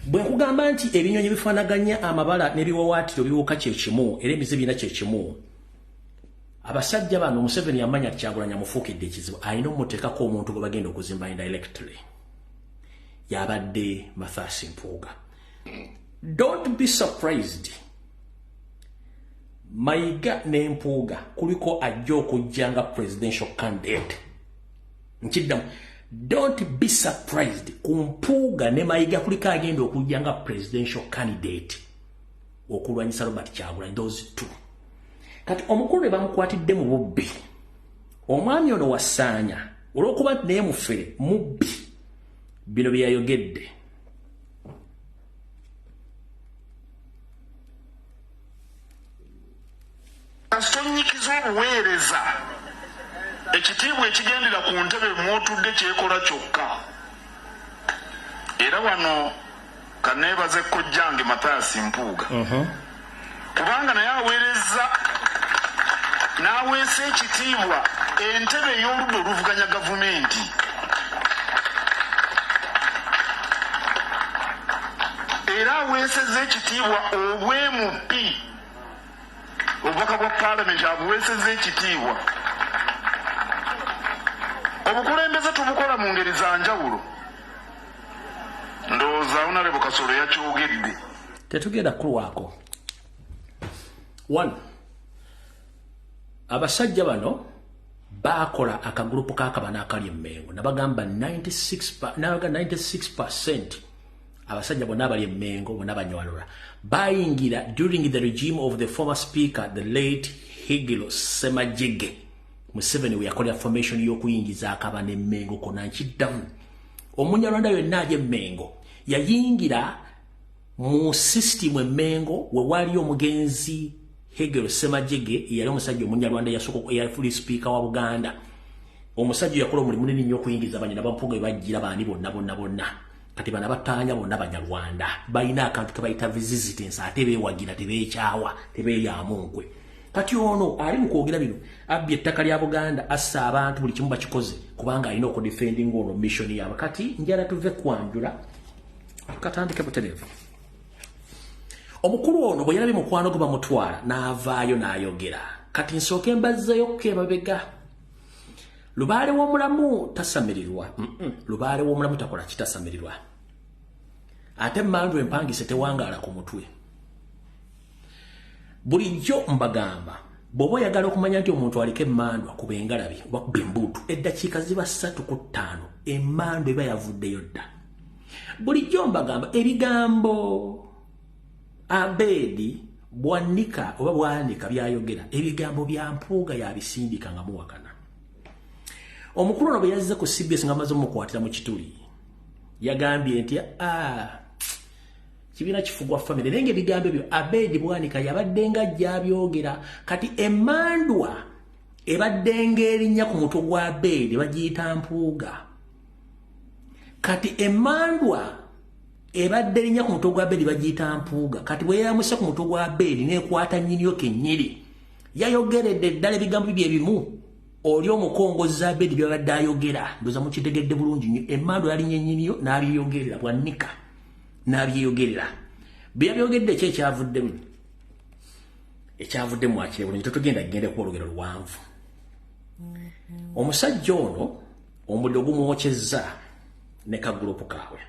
Bwe nkugamba nti ebinyonyi bifaanaganya amabala n'ebiwawaatiro biwuka kye kimu era emize byonna kye kimu. Abasajja bano Museveni yamanya Kyagulanyi amufuukidde ekizibu. Alina omuteekako omuntu gwe bagenda okuzimba indirectly. Yabadde Mathias Mpuuga. Don't be surprised. Mayiga ne Mpuuga kuliko ajja okujjanga presidential candidate. Nkiddamu. Don't be surprised. Ku Mpuuga ne Mayiga kuliko agenda okujjanga presidential candidate. Okulwanyisa Robert Kyagulanyi. Those two. Kati omukulu bamukwatidde mu bubbi. Omwami ono wasaanya. Olw'okuba naye mufere mubbi. Bino byayogedde. Asonyikiza obuweereza ekitiibwa ekigendera ku ntebe mwotudde kyekola kyokka. Era wano kaneebaze kojjange Mathias Mpuuga. Kubanga naye aweereza n'aweesa ekitiibwa entebe ey'oludda oluvuganya gavumenti. Era aweeseza ekitiibwa obw'MP. Obubaka bwa Parliament abuweeseza ekitiibwa. Obukulembeze tubukola mu ngeri za njawulo. Ndowooza Honorable Kasolo yakyogedde. Tetugenda kulwako. One. Abasajja bano bakola akagrupu kakabana akali emmengo nabagamba 96% abasajja bonna abali emmengo bonna banywanula bayingira during the regime of the former speaker the late Higiro Semajjege. Museveni we yakolera formation y'okuyingiza akabana emmengo kona nkiddamu omunyarwanda yonna aje emmengo yayingira mu system emmengo we wali omugenzi Higiro Semajjege yali omusajja omunyarwanda yasoko ya free speaker wa Buganda. Omusajja yakola omulimu munene nnyo okuyingiza abanyina bampuuga bajjira baani bonna. Kati bana batanya bonna Banyarwanda balina akantu ke bayita resistance ate beewagira tebeekyawa tebeeyaamunkwe. Kati ono ali mu kwogera bino abbye ettaka lya Buganda assa abantu buli kimu bakikoze kubanga alina okudefending ono mission yaabwe. Kati njala tuve kwanjula katandike butereevu. Omukulu ono bwe yalabye mukwano gwe bamutwala n'avaayo n'ayogera. Kati nsooke mbazzayo kebabega. Lubaale w'omulamu tasamirirwa. Lubaale w'omulamu takola kitasamirirwa. Ate mmandu empangise tewangaala ku mutwe. Bulijjo mbagamba bw'oba oyagala okumanya nti omuntu aliko emmandu akuba engalabi oba kuba embuutu eddakiika ziba 3 ku 5 emmandu eba yavuddeyo dda. Bulijjo mbagamba ebigambo Abedi bwanika oba bwanika byayogera ebigambo bya Mpuuga yabisindika nga muwakana. Omukulu ono bwe yazze ku CBS nga amaze omukwatira mu kituli yagambye nti kibiina kifugwa family naye ng'ebigambo ebyo Abedi bwanika yabadde nga gy'abyogera. Kati emmandwa ebadde ng'erinnya ku mutwe gwa Abedi bagiyita Mpuuga. Kati emmandwa ebadde erinnya ku mutwe gwa Abedi bagiyita Mpuuga. Kati bwe yamusa ku mutwe gwa Abedi n'ekwata nnyiniyo kennyini yayogeredde ddala ebigambo bye bimu. Oli omukongoza Abedi byabadde ayogera ndoza mukitegedde bulungi nnyo emmandwa yalinnye nnyiniyo n'abiyogerera bwanika. n'abyeyogerera byabyogeredde ekyavuddemu akire bulungi tetugenda ku olugero luwanvu omusajja ono omuliro gumwokyezza ne kagurupu kaabwe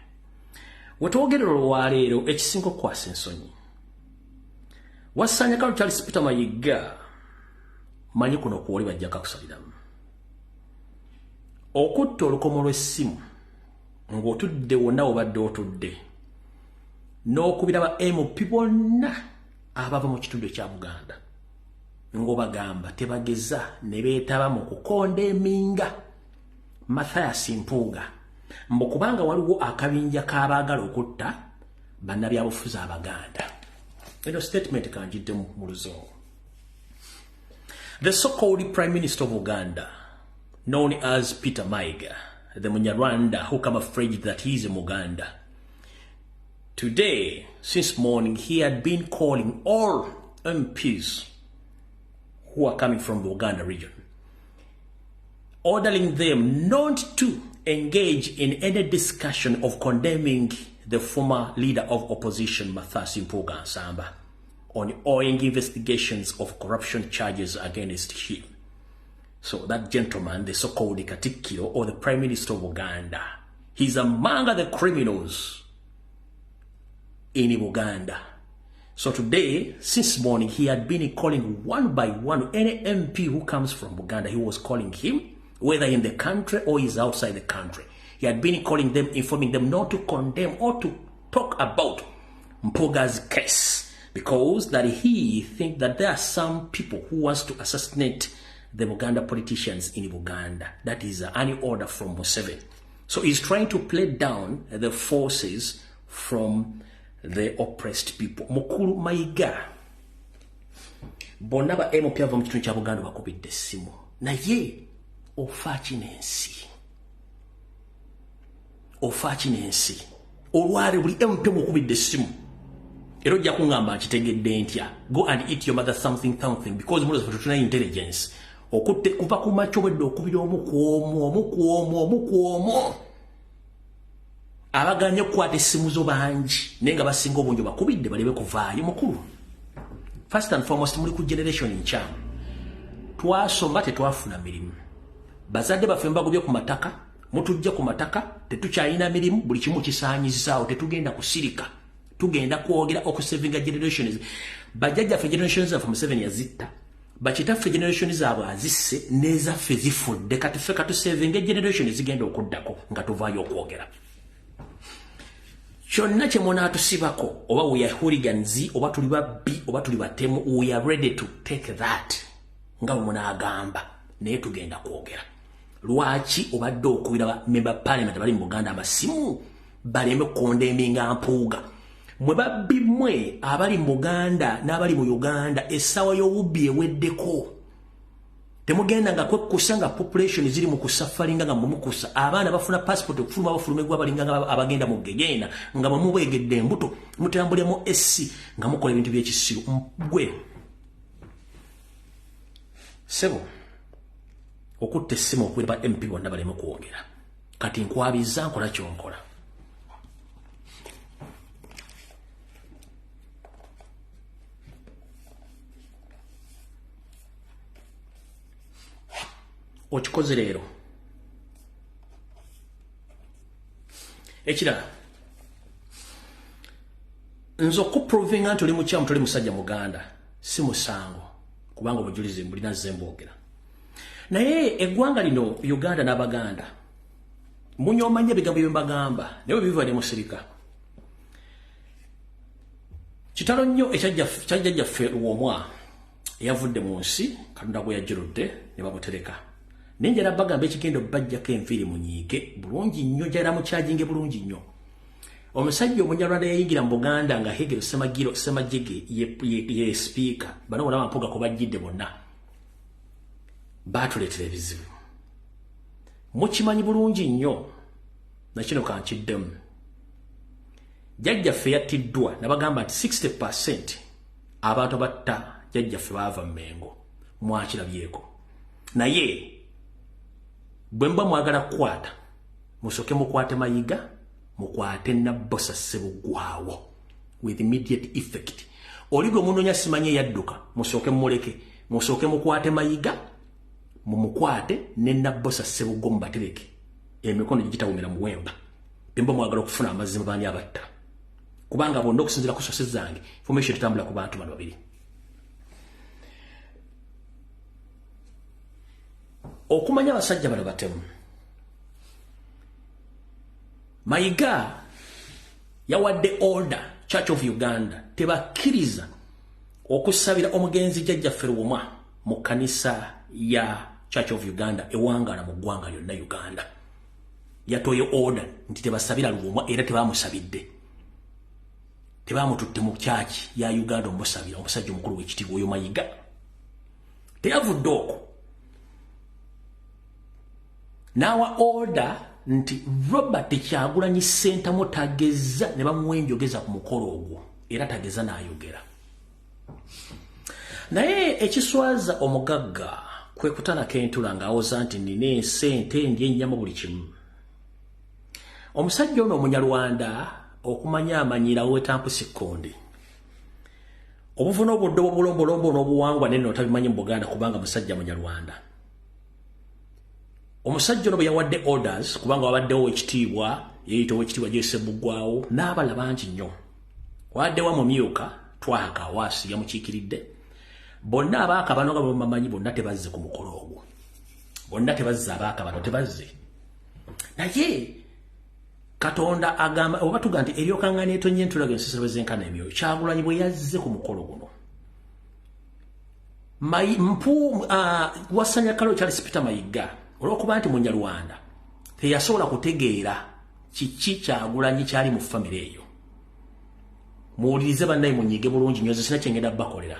wetwogerera olwaleero ekisinga okukwasa ensonyi wasaanya kalo Charles Peter Mayiga manyi kuno kuwoli bajja kakusaliramu okutta olukomo lw'essimu ng'otudde wonna obadde otudde n'okubira ba MP bonna abava mu kitundu ekya Buganda ng'obagamba tebageza ne beetaba mu kukonda eminga Mathias Mpuuga mbu kubanga waliwo akabinja k'abaagala okutta bannabyabufuzi Abaganda. Eno statement kanjidde mu Luzungu. The so-called Prime Minister of Uganda, known as Peter Mayiga, the Munyarwanda who camouflaged that he is a Muganda. Today, since morning, he had been calling all MPs who are coming from the Uganda region, ordering them not to engage in any discussion of condemning the former leader of opposition, Mathias Mpuuga Nsamba, on ongoing investigations of corruption charges against him. So that gentleman, the so-called Katikiro, or the Prime Minister of Uganda, he's among the criminals in Uganda. So today, since morning, he had been calling one by one any MP who comes from Uganda. He was calling him, whether in the country or is outside the country. He had been calling them, informing them not to condemn or to talk about Mpuuga's case, because that he thinks that there are some people who wants to assassinate the Uganda politicians in Uganda. That is an order from Museveni. So he's trying to play down the forces from the oppressed people. Mukulu Mayiga bonna ba MP ava mu kitundu kya Buganda bakubidde essimu naye ofaaki n'ensi olwale buli MP mukubidde essimu era ojja kuŋŋamba nkitegedde ntya go and eat your mother something because muloza tutuna intelligence okutte kuva ku makyo bwedde okubira omu ku omu abaganye okukwata essimu zo bangi naye nga basinga obungi bakubidde balebe kuvaayo mukulu. First and foremost, muli ku generation nkyamu twasomba tetwafuna mirimu bazadde baffe mbagobye ku mataka mutujja ku mataka tetukyalina mirimu buli kimu kisaanyizaawo tetugenda kusirika tugenda kwogera okusevinga generations bajjajjaffe generations zaffe Museveni yazitta bakitaffe generations zaabwe azisse n'ezaffe zifudde kati ffe katusevinga generations zigenda okuddako nga tuvaayo okwogera kyonna kye munaatusibako oba we are hooligans oba tuli babbi oba tuli batemu we are ready to take that nga bwe munaagamba naye tugenda kwogera lwaki obadde okubira member parliament bali mu Buganda amasimu baleme kukondeminga Mpuuga mwe babbi mmwe abali mu Buganda n'abali mu Uganda essaawa y'obubbi eweddeko temugenda nga kwekkusa nga population ziri mu kusafaringa nga mumukusa abaana bafuna passport okufuluma abafulumegwa balinga nga abagenda mu gegenda nga mubwegedde embuto mutambulemu SC nga mukola ebintu by'ekisiru gwe sebo okutta essimu okubira ba MP bonna baleme kwogera kati nkwabiza nkola kyonkola okikoze leero ekirala nze okuprovinga nti oli mukyamu toli musajja Muganda si musango kubanga obujulizi mbulina zembogera naye eggwanga lino Uganda n'Abaganda munyoomanya ebigambo bye mbagamba naye biva ne musirika kitalo nnyo ekyajjajjaffe Luwomwa eyavudde mu nsi Katonda gwe yajjirudde ne bamutereka nenjera bagamba ekigendo bajjako enviiri munyiike bulungi nnyo jara mukyajinge bulungi nnyo omusajja Omunyarwanda yayingira mu Buganda nga Hegero Semajjege ye speaker bano bona Mpuuga ko bajjidde bonna baatuleetera ebizibu mukimanyi bulungi nnyo nakino kankiddemu jjajjaffe yattiddwa nabagamba nti 60% abantu batta jjajjaffe baava mu Mengo mwakirabyeko naye bwe mba mwagala kukwata musoke mukwate Mayiga mukwate Nabbosa Ssebugwawo with immediate effect. Oligwe munonya simanye yadduka musooke muleke musooke mukwate Mayiga mumukwate ne Nabbosa Ssebugwa mubatereke emikono gitawumira muwemba bemba mwagala okufuna amazima bani abatta kubanga bondo okusinzira ku sources zange information etambula ku bantu bano babiri. Okumanya abasajja bano batemu Mayiga yawadde order Church of Uganda tebakkiriza okusabira omugenzi jjajjaffe Luwumwa mu kanisa ya Church of Uganda ewangala mu ggwanga lyonna Uganda. Yatoye order nti tebasabira Luwumwa era tebamusabidde tebamututte mu church ya Uganda omusabira omusajja omukulu w'ekitiibwa oyo Mayiga teyavudde okwo nawa order nti Robert Kyagulanyi Ssentamu tageza ne bamuwa enjogeza ku mukolo ogwo era tageza n'ayogera. Naye ekiswaza omugagga kwe kutana kentula ng'awoza nti nina ensente ndya ennyama buli kimu. Omusajja ono Omunyarwanda okumanya amanyira wetampusi Konde obuvuna obudde obulombolombo n'obuwangwa neno otabimanyi mu Buganda kubanga musajja Munyarwanda. Omusajja ono bwe yawadde orders kubanga wabaddewo ekitiibwa yeeyita ekitiibwa Ssebugwawo n'abala bangi nnyo waddewa mu myuka Twaka Waasi yamukiikiridde bonna abaaka bano nga bamanyi bonna tebazze ku mukolo ogwo bonna tebazze abaaka bano tebazze naye Katonda agamba oba tuga nti eryokangana etonye ntulaga ensisiro z'enkana emyoyo Kyagulanyi bwe yazze ku mukolo guno wasanya kalo Charles Peter Mayiga olwokuba nti Munyarwanda teyasobola kutegeera kiki Kyagulanyi kyali mu famire eyo. Muwulirize bannaye munyiige bulungi nnyo sina kyengenda bakolera.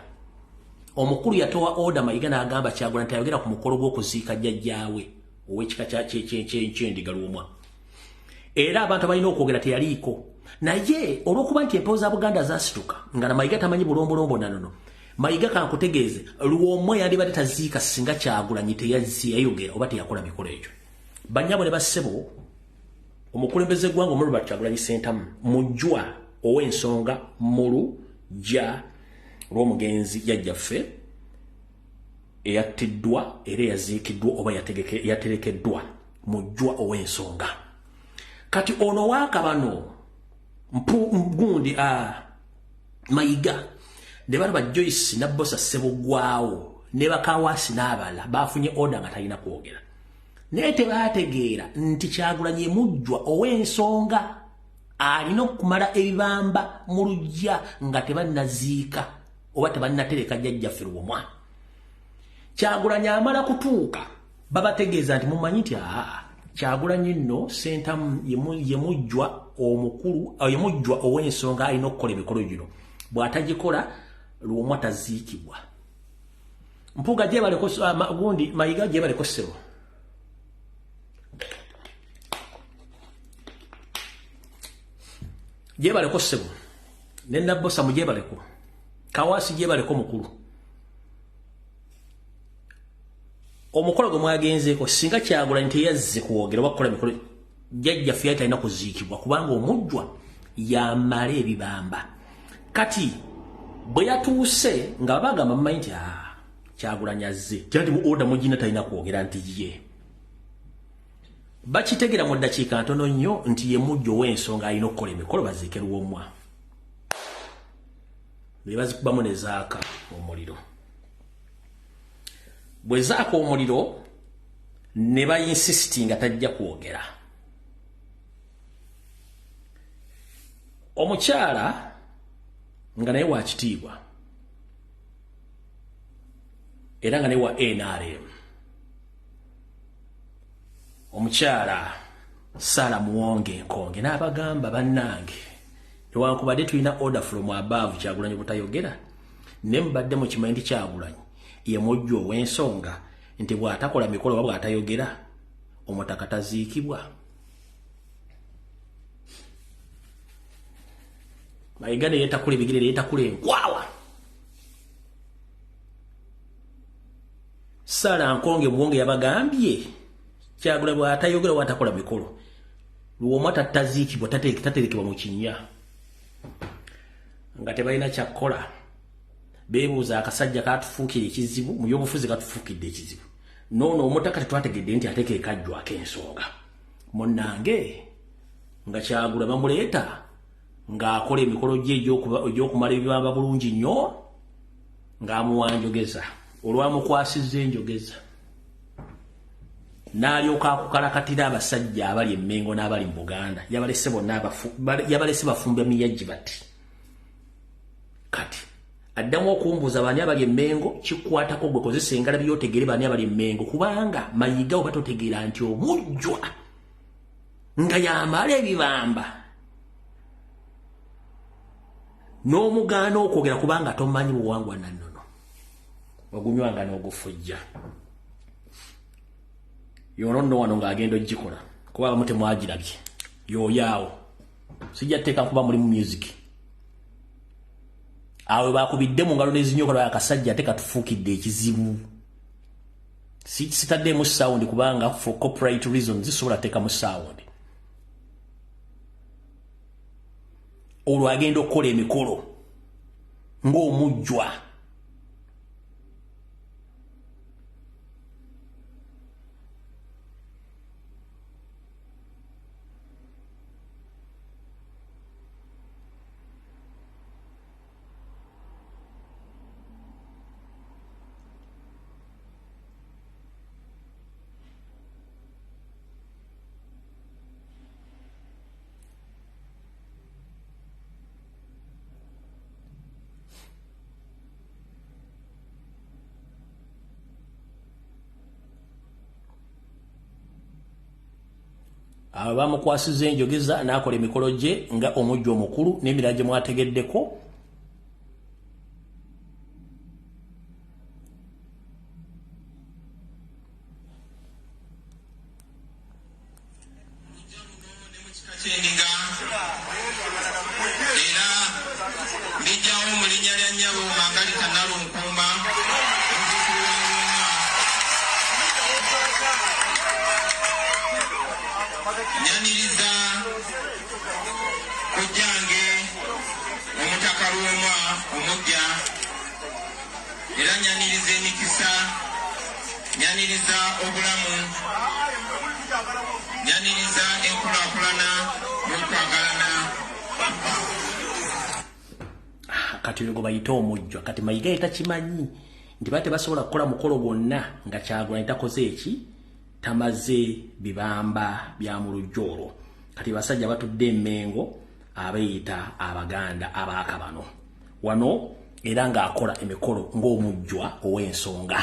Omukulu yatowa order Mayiga n'agamba Kyagulanyi tayogera ku mukolo gw'okuziika jjajjaawe ow'ekika ky'endiga Luwumwa. Era abantu balina okwogera teyaliiko. Naye olw'okuba nti empewo za Buganda zasituka nga na Mayiga tamanyi bulombolombo nanono Mayiga kankutegeeze Luwumwa yandibadde taziika singa Kyagulanyi teyayogera oba teyakola mikolo egyo. Bannyabo ne bassebo omukulembeze gwanga omululu Kyagulanyi Ssentamu mujjwa ow'ensonga muluggya olw'omugenzi jjajjaffe eyattiddwa era yaziikiddwa oba yaterekeddwa mujjwa ow'ensonga. Kati ono waakabano gundi Mayiga ne baraba Joyce Nabbosa Ssebugwawo ne Bakawaasi n'abala bafunye order nga talina kwogera. Naye tebaategeera nti Kyagulanyi mujjwa ow'ensonga alina okumala ebibamba mu luggya nga tebannaziika oba tebannatereka jjajjaffe Luwumwa. Kyagulanyi amala kutuuka babategeeza nti mumanyi nti Kyagulanyi nno Ssentamu ye mujjwa omukulu ye mujjwa ow'ensonga alina okukola emikolo gino bw'atagikola Luwumwa taziikibwa. Mpuga gye baleko gundi Mayiga gye baleko ssebo gye baleko ssebo ne Nabbosa mu gye baleko Kawaasi gye baleko mukulu. Omukolo gwe mwagenzeeko singa Kyagulanyi teyazze kuwogera bakola mikolo jjajjaffe yali talina kuziikibwa kubanga omujjwa yamala ebibamba. Kati bwe yatuuse nga bagamba mumanyi nti Kyagulanyi azze kyati mu order mugina talina kwogera nti ye bakitegera mu ddakiika ntono nnyo nti ye mujjwa ow'ensonga alina okukola emikolo baziike Luwumwa. Ne bazikubamu ne zaaka omuliro. Bwe zaaka omuliro ne bayinsisitinga tajja kwogera. Omukyala nga naye wa kitiibwa era nga naye wa NRM omukyala Sala Muwonge Nkonge n'abagamba bannange newankubadde tulina order from above Kyagulanyi butayogera ne mbadde mu kimanyi nti Kyagulanyi ye mujjwa ow'ensonga nti bw'atakola mikolo oba bw'atayogera omutaka taziikibwa. Mayiga ne yeetakula ebigere ne yeetakula enkwawa. Sala Nkonge Muwonge yabagambye Kyagulanyi bw'atayogera oba atakola mikolo luwomata tazikibwa taterekebwa mu kinnya nga tebalina kyakkola beebuuza akasajja katufuukira ekizibu mu byobufuzi katufuukidde ekizibu noono omutaka tetwategedde nti ate kekajjwako ensonga munnange nga Kyagula bamuleeta ng'akola emikolo gye egy'okumala ebibamba bulungi nnyo ng'amuwa njogeza olwamukwasizza enjogeza n'alyoka akukalakatira abasajja abali Emmengo n'abali mu Buganda yabalese bafumba miyajji bati kati addamu okumbuuza baani abali Emmengo kikwatako gwe kozesa engalabi y'otegere baani abali Emmengo kubanga Mayiga oba totegeera nti omujjwa nga yamala ebibamba n'omugaana okwogera kubanga tomanyi buwangwa nannono ogunywanga n'ogufujja yono nno wano ng'agenda ogikola kuba abamu temwagirabye yooyaawo sijja tteeka kuba muli mu music awe bakubidde mu ngalo n'ezinyokola akasajja ate katufuukidde ekizibu sitaddeemu sound kubanga for copyright reasons zisobola teekamu sound olwo agenda okukola emikolo ng'omujjwa abo bamukwasiza enjogeza n'akola emikolo gye nga omujjwa omukulu n'emirala gye mwategeddeko nyaniriza kujange omutaka Luwomwa omujja era nyaniriza emikisa nyaniriza obulamu nyaniriza enkulaakulana n'okwagalana kati olwo bayita omujjwa kati Mayiga etakimanyi nti bate basobola kukola mukolo gwonna nga Kyagula ntakoze eki tamaze bibamba bya mu lujja olwo kati basajja batudde Emmengo abayita Abaganda abaakabano wano era ng'akola emikolo ng'omujjwa ow'ensonga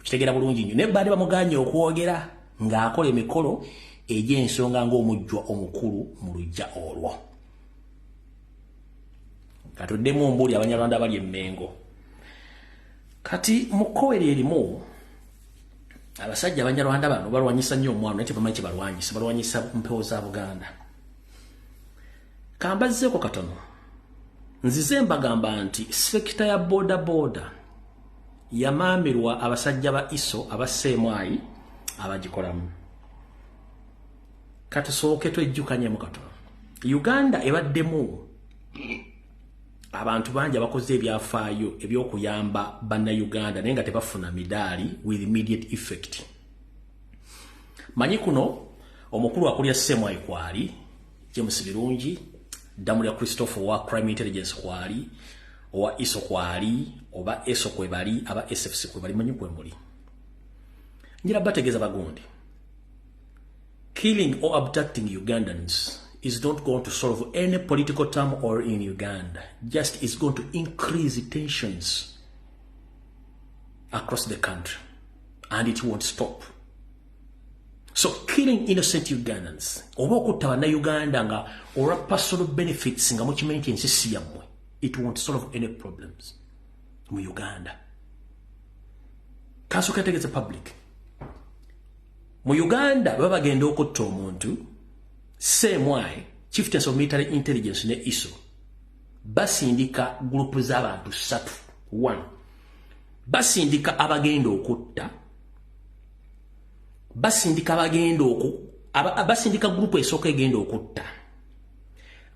kitegeera bulungi nnyo naye baali bamuganye okwogera ng'akola emikolo egy'ensonga ng'omujjwa omukulu mu lujja olwo katuddemu mbuuli Abanyarwanda abali Emmengo kati mu kkowe lyerimu abasajja Abanyarwanda bano balwanyisa nnyo omwami naye tebamanyi kye balwanyisa mpewo za Buganda kambazzeeko katono nzize mbagamba nti sekita ya boda yamaamirwa abasajja ba ISO abaseemwayi abagikolamu katusooke twejjukanyemu katono Uganda ebaddemu abantu bangi abakoze ebyafaayo ebyokuyamba bannayuganda naye nga tebafuna midaali with immediate effect manyi kuno omukulu akulya Ssemwayi kwali James Birungi damu lya Christopher wa Crime Intelligence kwali owa ISO kwali oba ESO kwe bali aba SFC kwe bali manyi kwe muli njira bategeeza bagundi killing or abducting Ugandans is not going to solve any political turmoil in Uganda. Just is going to increase tensions across the country. And it won't stop. So killing innocent Ugandans, Uganda or personal benefits, it won't solve any problems in Uganda. Council can take it to public. Mu Uganda, baba genda okutta omuntu Ssemwayi, Chieftains of Military Intelligence ne ISO, basindika group z'abantu 3. 1. Basindika abagenda okutta, basindika abagenda abasindika group esooka egenda okutta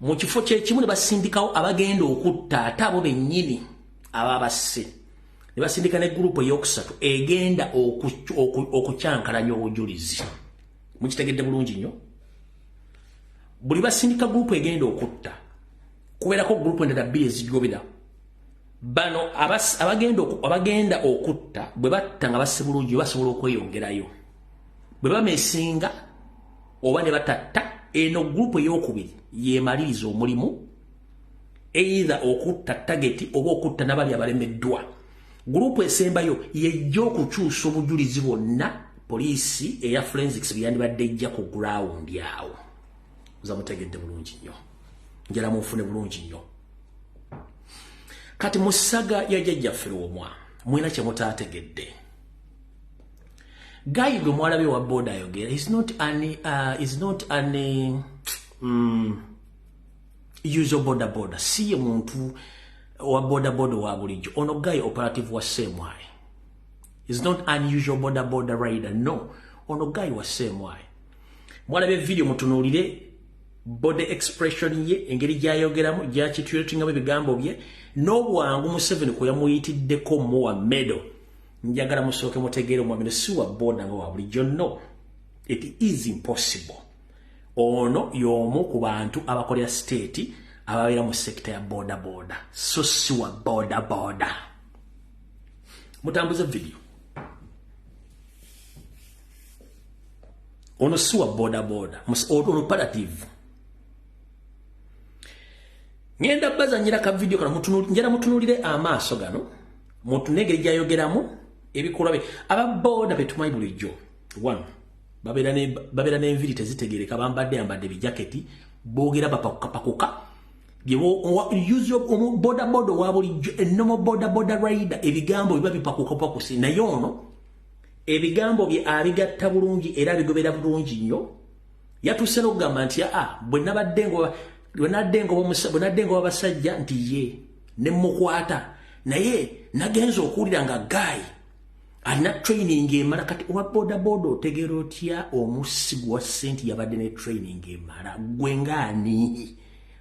mu kifo kyekimu ne basindikawo abagenda okutta ate abo bennyini ababasse ne basindika ne group eyokusatu egenda okukyankalanya obujulizi mukitegedde bulungi nnyo buli basindika group egenda okutta kubeerako group endala bbiri ezijobera bano abagenda okutta bwe batta nga basse bulungi basobola okweyongerayo bwe bamesinga oba ne batatta eno group eyokubiri yemaliriza omulimu either okutta tageti oba okutta nabali abalemeddwa group esembayo yejja okukyusa obujulizi bwonna poliisi eya forensics byandibadde ejja ku ground yawo zamutegedde bulungi nnyo njala munfune bulungi nnyo kati musaga ya jjajjaffe omwa mwina kye mutaategedde Guy gwe mwalabe wa boda ayogera is not an usual boda siye muntu wa boda wa bulijjo ono Guy operative wa semwaye is not unusual boda rider no ono Guy wa semwaye mwalabe video mutunulire body expression ye engeri gyayogeramu gyakitulatingamu ebigambo bye n'obwangu Museveni kwe yamuyitiddeko muwa medo njagala musooke mutegeere omwami si wa boda nga wa bulijjo no it is impossible ono y'omu ku bantu abakolera state ababeera mu sekita ya boda so si wa boda mutambuze video ono si wa boda ono operative ngenda bazanyira ka video kana mutunulire amaaso gano mutunegere gyayogeramu ebikolwa be ababoda betumanyi bulijjo 1 babeera n'enviri tezitegereka bambadde bijaketi boogera bapakuka boda wa bulijjo ennomo boda rider ebigambo biba bipakukapakusi naye ono ebigambo bye abigatta bulungi era bigobera bulungi nnyo yatuuse n'okugamba nti bwe nabadde ngo abasajja nti ye ne mukwata naye nagenza okuwulira nga Guy alina training emala kati owa boda otegeera otya omussi gwa senti yabadde ne training emala gwe ngaani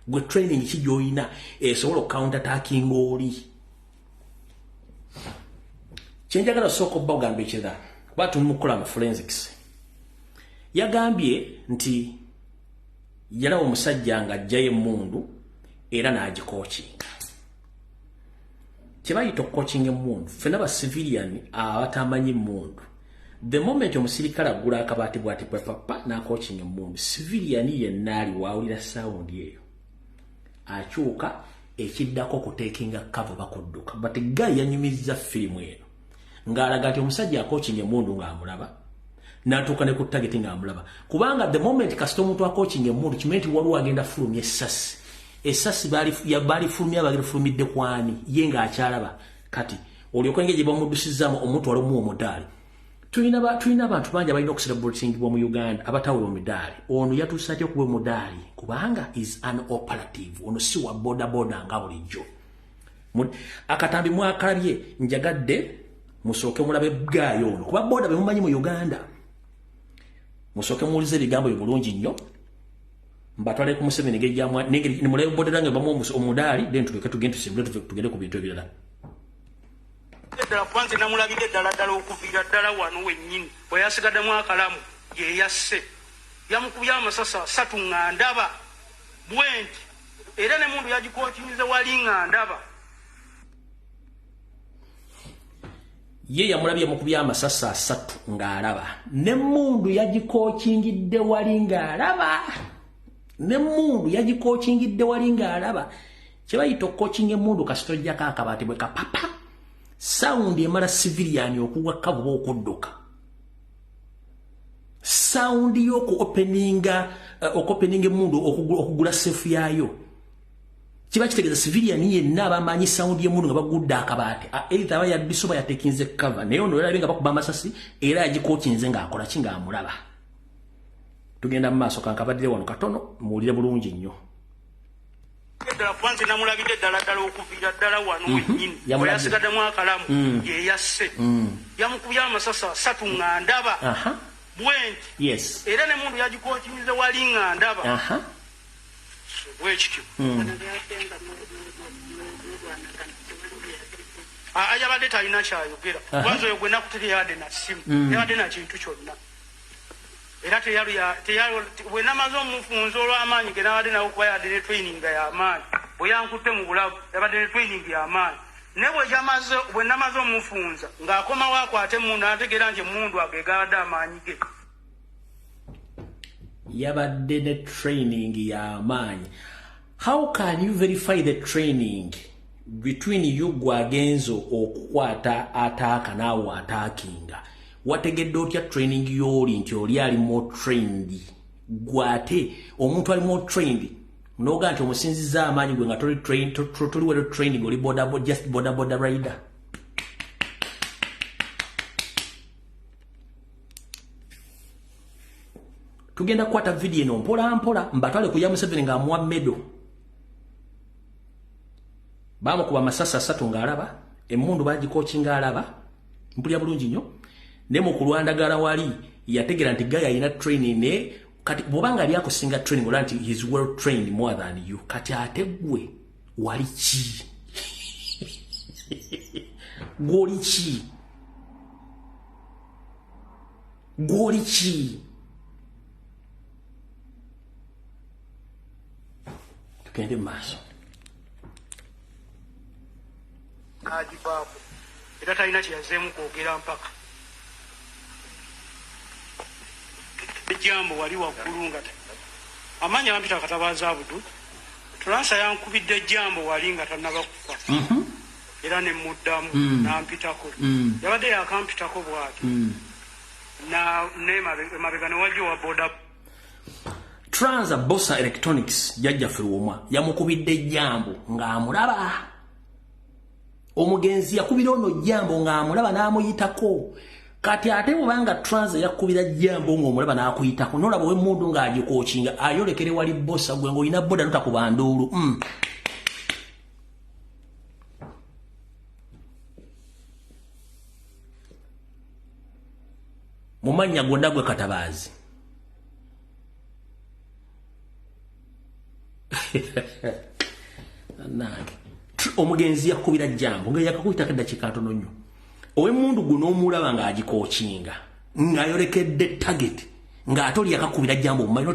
gwe training ki gy'olina esobola okucounter attacking oli kyenjagala sooka obba ogamba ekirala kuba tumukola mu forensics yagambye nti yalaba omusajja nga ajjayo emmundu era n'agikookinga kyebayita okucoaching emmundu ffena ba civilian abatamanyi emmundu the moment omusirikale agula akabaati bwati papa n'acoaching emmundu civilian yenna ali waawulira sawundi eyo akyuka ekiddako okuteekinga kava bakudduka but Guy yanyumizza firimu eno ng'alaga nti omusajja acoaching emmundu ng'amulaba n'atuuka ne ku target ng'amulaba kubanga the moment kasita omuntu acoaching emmundu kimanyi nti waliwo agenda fulumya essasi balifulumya bagirifulumidde kwani ye ng'akyalaba kati olyoka engeri gye bamuddusizaamu omuntu walimu omudaali tulina abantu bangi abalina okucelebratingibwa mu Uganda abatawula omudaali ono yatuusa atya okuba omudaali kubanga is an operative ono si wa boda nga bulijjo akatambi mwakalabye njagadde musooke mulabe Guy ono kuba boda bemumanyi mu Uganda musooke muwulize ebigambo bye bulungi nnyo mbatwale ku Museveni ngeri nimulabe boda nange bamu omudaali then tugende tugende ku bintu ebirala eddala kwanze namulabidde ddala okuviira ddala wano wennyini oyasigaddemu akalamu yeyasse yamukubya amasasa 3 nga ndaba bwenti era ne mundu yagikookinyize wali nga ndaba ye yamulabye mukubya amasasa 3 ng'alaba ne mundu yagikookingidde wali ng'alaba kyebayita okucoachinga emundu kasita ojjako akabaati bwe kapapa sawundi emala civilian okugwa kavuba okudduka sawundi y'okuopeninga emundu okugula sefu yaayo kiba kitegeeza civilian yenna abamanyi sawundi y'emundu nga bagudde akabaati either aba yaddisoba yatekinze cover naye ono yalabe nga bakuba amasasi era yagikookinze ng'akola ki ng'amulaba tugenda mu maaso kankabadire wano katono muwulire bulungi nnyo eddala kwanze namulabidde ddala okuviira ddala wano wennyini oyasigaddemu akalamu yeyasse yamukubya amasasa 3 nga ndaba bwenti yes era ne mundu yagikokinyize walinga ndaba bwekityo ayabadde talina kyayogera kwanza oyo gwe nakuteri yabadde na simu yabadde na kintu kyonna era bwe namaze omufunza olw'amaanyi ge nabadde nawe kuba yabadde ne training y'amaanyi bwe yankutte mu bulabu yabadde ne training y'amaanyi ne bwe namaze omufunza ng'akomawo akwate emundu ategeera nti emundu age gabadde amaanyi ge yabadde ne training y'amaanyi. How can you verify the training between you gwagenzo okukwata ataaka naawe ataakinga? Wategedde otya training y'oli nti oli ali more trained gwate omuntu ali more trained noga nti omusinziza amaanyi gwe nga toli well training oli just boda rider. Tugenda kukwata video eno mpola mbatwale ku ya Museveni ng'amuwa medo. Bamukuba amasasi 3 ng'alaba, emmundu bagikokinga alaba, mpulya bulungi nnyo. Ne mu kulwandagala wali yategera nti gaya alina training ne kati bw'obanga ali akusinga training ola nti he is well trained more than you. Kati ate gwe wali ki? Gwoli ki? Gwoli ki? Tugende maaso. Ajibabu era talina kyeyazeemu kwogera mpaka ejambo wali waggulu nga amaanyi ampita Katabazi Abudu Tulansa yankubidde ejambo wali nga tannaba kufa era ne muddamu nampitako yabadde yakampitako bw'ati mabega ne wajja wa boda Transa Bossa Electronics jajja Firwomwa yamukubidde ejambo ng'amulaba. Omugenzi yakubira ono jambo ng'amulaba n'amuyitako. Kati ate bw'obanga Transa yakubira jambo ng'omulaba n'akuyitako n'olaba w'emmundu ng'agikookinga ayolekere wali Bossa gwe ng'olina boda notakuba nduulu. Mu mannya gonna gwe Katabazi. Nange omugenzi yakubira jambo nga yakakuyita kadakika katono nnyo. Ow'emmundu guno omulaba ng'agikookinga ng'ayolekedde target ng'atoli yakakubira jambo omumanyi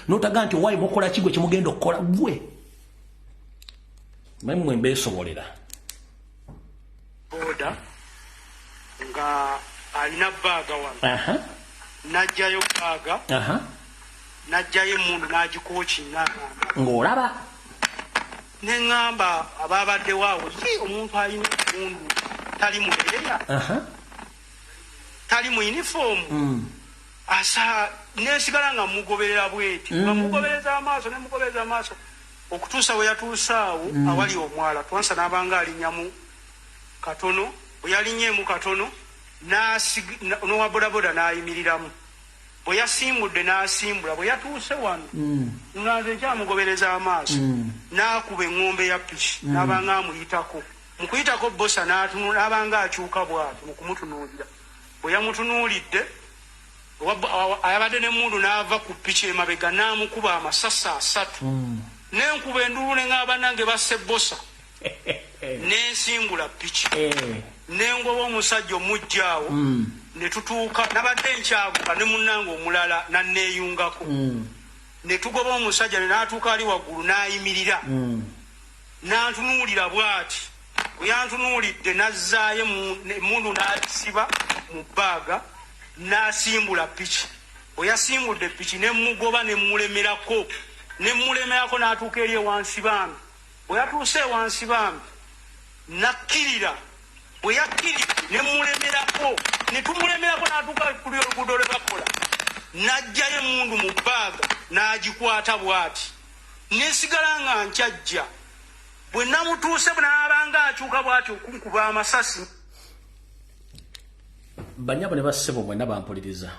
notaga nti owaayi mukola ki gwe kimugenda okukola gwe. Mmwe mbeesobolera. Boda nga alina baaga wano. Najjayo baaga. Najjayo emmundu n'agikookinga ng'olaba. Nengamba ababadde waawo omuntu alina emmundu tali muleeya tali mu uniform asa nesigala nga mugoberera bweti nga mugobereza amaaso okutuusa we yatuusaawo awali omwala Twansa n'abanga alinnyamu katono bwe yalinnyeemu katono n'owa bodaboda n'ayimiriramu bwe yasimbudde n'asimbula bwe yatuuse wano nga nze nkyamugobereza amaaso n'akuba eŋŋombe ya piki n'abanga amuyitako mu kuyitako Bossa n'abanga akyuka bw'ati mu kumutunuulira bwe yamutunuulidde ayabadde n'emmundu n'ava ku piki emabega n'amukuba amasasi 3 n'enkuba enduulu ne ng'aba nange basse Bossa n'ensimbula piki n'engoba omusajja omujjaawo ne tutuuka nabadde nkyavuga ne munnange omulala nanneeyungako ne tugoba omusajja ne n'atuuka ali waggulu n'ayimirira n'antunuulira bw'ati bwe yantunuulidde n'azzaayo emmundu n'agisiba mu bbaaga n'asimbula piki bwe yasimbudde piki ne mugoba ne mulemerako n'atuuka eri ewansi bambi bwe yatuuse ewansi bambi nakkirira bwe yakkirira ne mulemerako ne tumulemerako n'atuuka kuli oluguudo lwe bakola n'aggyayo emmundu mu bbaaga n'agikwata bw'ati nesigala nga nkyajja bwe namutuuse n'abanga akyuka bw'ati okunkuba amasasi. Banyabo ne bassebo mwenna bampuliriza.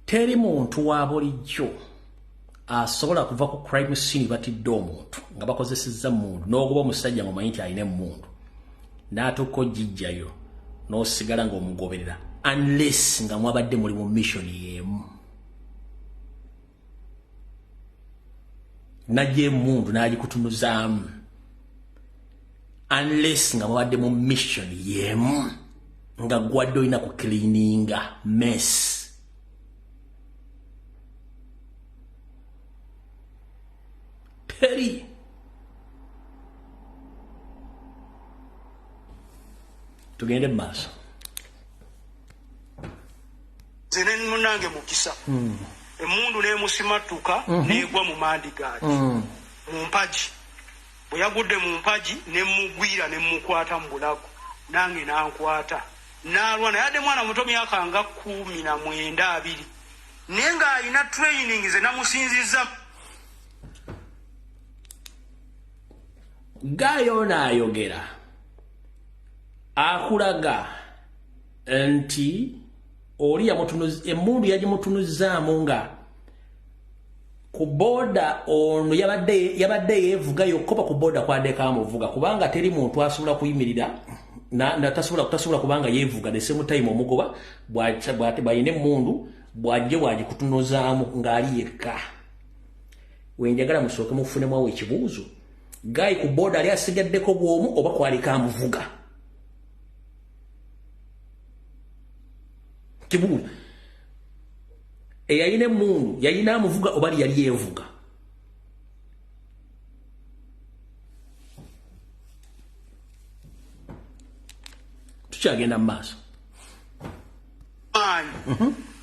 Teri muntu wa bulijjo asobola kuva ku crime scene batidde omuntu nga bakozesezza mundu n'ogoba omusajja ng'omanyi nti alina emmundu n'atuuka ogijjayo n'osigala ng'omugoberera unless nga mwabadde muli mu mission yemu. Najje emundu n'agikutunuzaamu unless nga mwabadde mu mission yemu nga gwadde olina ku cleaninga mess. Peri tugende maaso. Zenen munange mukisa. Emundu nemusimatuka negwa mu mandigaati. Mu mpaji. Bwe yagudde mu mpaji nemugwira nemukwata mu bulago. Nange nankwata. Nalwana yadde mwana muto myaka nga 19 nenga alina training ze namusinziza. Gayo n'ayogera akulaga nti oli emundu yagimutunuzaamu nga ku boda ono yabadde yeevuga yokkopa ku boda kwaddeko amuvuga kubanga teri muntu asobola kuyimirira tasobola kubanga yeevuga the same time omugoba bw'ayina emundu bw'ajje bw'agikutunuzaamu ng'ali yekka. Wenjagala musooke mufunemu awo ekibuuzo. Guy ku boda ali asigaddeko bw'omu oba kwalika amuvuga? Kibuuzo. Eyayina emundu yayina amuvuga oba yali yeevuga? Tukyagenda mu maaso.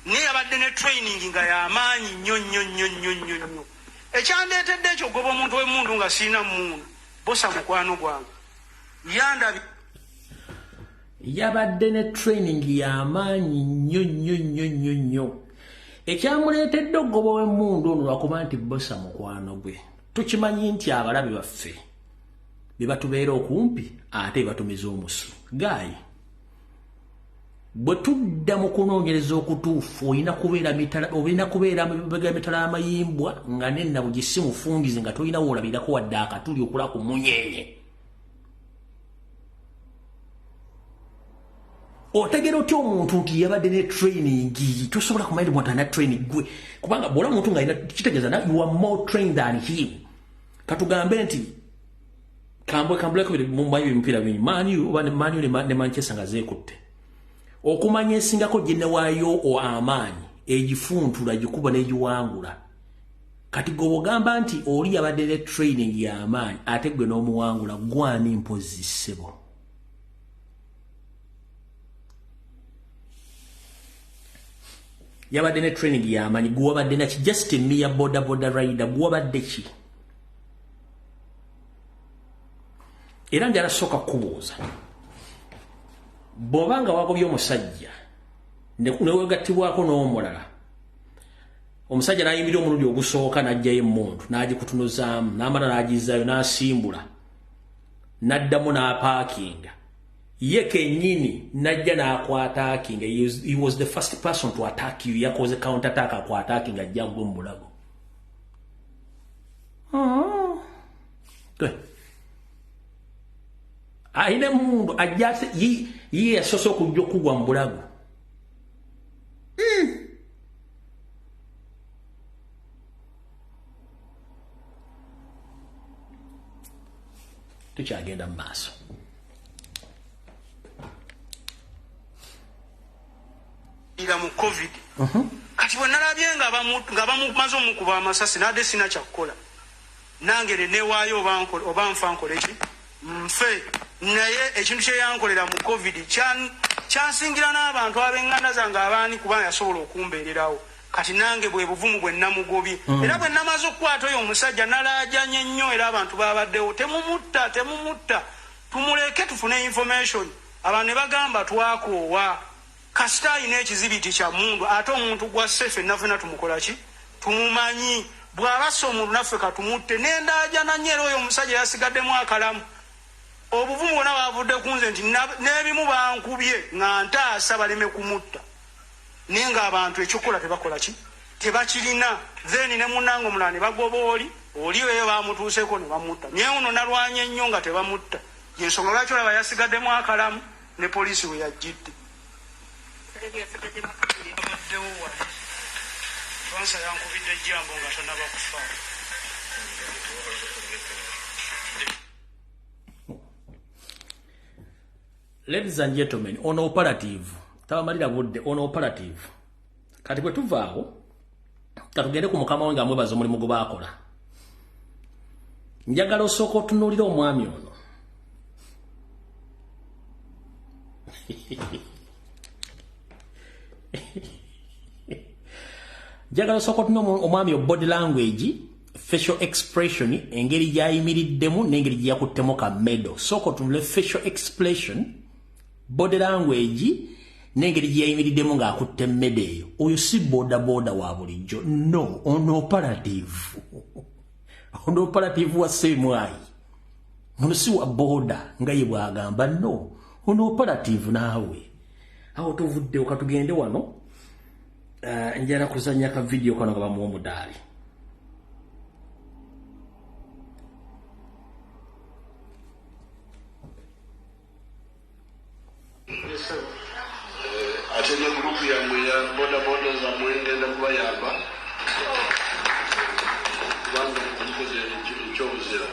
Naye yabadde ne training nga y'amaanyi nnyo. Ekyandeetedde ekyo goba omuntu w'emundu nga siina mundu bosa mukwano gwange yandabi. Yabadde ne training y'amaanyi nnyo. Ekyamuleetedde ogoba w'emundu ono lwakuba nti bosa mukwano gwe. Tukimanyi nti abalabi baffe be batubeera okumpi ate batumiza omusu. Gayi bwe tudda mu kunoonyereza okutuufu olina kubeera mitala amayimbwa nga nenna bugisi mufundize nga tolina woolabirako wadde akatuli okula ku munyenye. Otegera otya omuntu nti yabadde ne training tosobola kumanya muntu alina training gwe kubanga bw'ola muntu nga alina kitegeeza na you are more trained than him. Katugambe nti kambuleko mumanyi emipiira bingi Manu ne Manchester nga zeekutte. Okumanya esingako gye newaayo amaanyi egifuntula gikuba n'egiwangula. Kati gobogamba nti oli yabadde ne training y'amaanyi ate gwe n'omuwangula gwani mpozi ssebo. Yabadde ne training y'amaanyi gwe wabadde naki just a mere boda rider gwe wabadde ki? Era njala soka kubuuza. Bw'obanga wagobye omusajja newegattibwako n'omulala omusajja n'ayimirira omulundi ogusooka n'ajjayo emundu n'agikutunuzaamu n'amala n'agizaayo n'asimbula n'addamu n'apaakinga ye kennyini n'ajja n'akwataakinga. He was the first person to attack you. Yakoze counter attack akwataakinga ajja gwe mu bulago. Ayina mundu ajja ye yasoose okujja okugwa mu bulago. Tukyagenda mu maaso. Ira mu COVID. Kati bwe nalabye nga bamumaze omukuba amasasi nadde sina kyakukola. Nange ne newaayo oba nfa nkole ki? Nfe. Naye ekintu kye yankolera mu COVID kyansingira n'abantu ab'enganda zange abaani kuba yasobola okumbeererawo. Kati nange bwe buvumu bwe namugobye. Era bwe namaze okukwata oyo omusajja nalaajanye nnyo era abantu babaddewo temumutta. Tumuleke tufune information. Abantu ne bagamba twakoowa. Kasita alina ekizibiti kya mundu ate omuntu gwa sefe nafena tumukola ki? Tumumanyi. Bw'abassa omuntu naffe katumutte n'endaajana nnyo era oyo omusajja yasigaddemu akalamu. Obuvumu bwonna bwavudde ku nze nti n'ebimu bankubye nga ntaasa baleme kumutta. Naye ng'abantu ekyokola tebakola ki? Tebakirina. Then ne munnange omulala ne bagoba oli eyo bamutuuseko ne bamutta. Naye uno nalwanye nnyo nga tebamutta. Y'ensonga lwaki olaba yasigaddemu akalamu ne poliisi we yajjidde. abaddewo wali twansa yankubidde ejjambo nga tanaba kufa. Ladies and gentlemen, ono operative tabamalira budde ono operative kati bwe tuvaawo katugende ku mukama wange amwebaza omulimu gwe baakola. Njagala osooka otunuulira omwami ono njagala osooka otunuulira omwami o body language, facial expression, engeri gy'ayimiriddemu n'engeri gye yakuttemu ka medo. Sooka otunuulire facial expression, body language n'engeri gye yayimiriddemu ng'akutte medo eyo. Oyo si boda wa bulijjo, no, ono operative. Ono operative wa semwayi, ono si wa boda nga ye bwagamba, no, ono operative naawe. Awo tovudde okatugende wano, njala kuzannya ka video kano nga bamuwa omudaali. Ate ne gurupu yammwe ya bodaboda zammwe ngenda kubayamba kubanga mukoze ekyobuzira.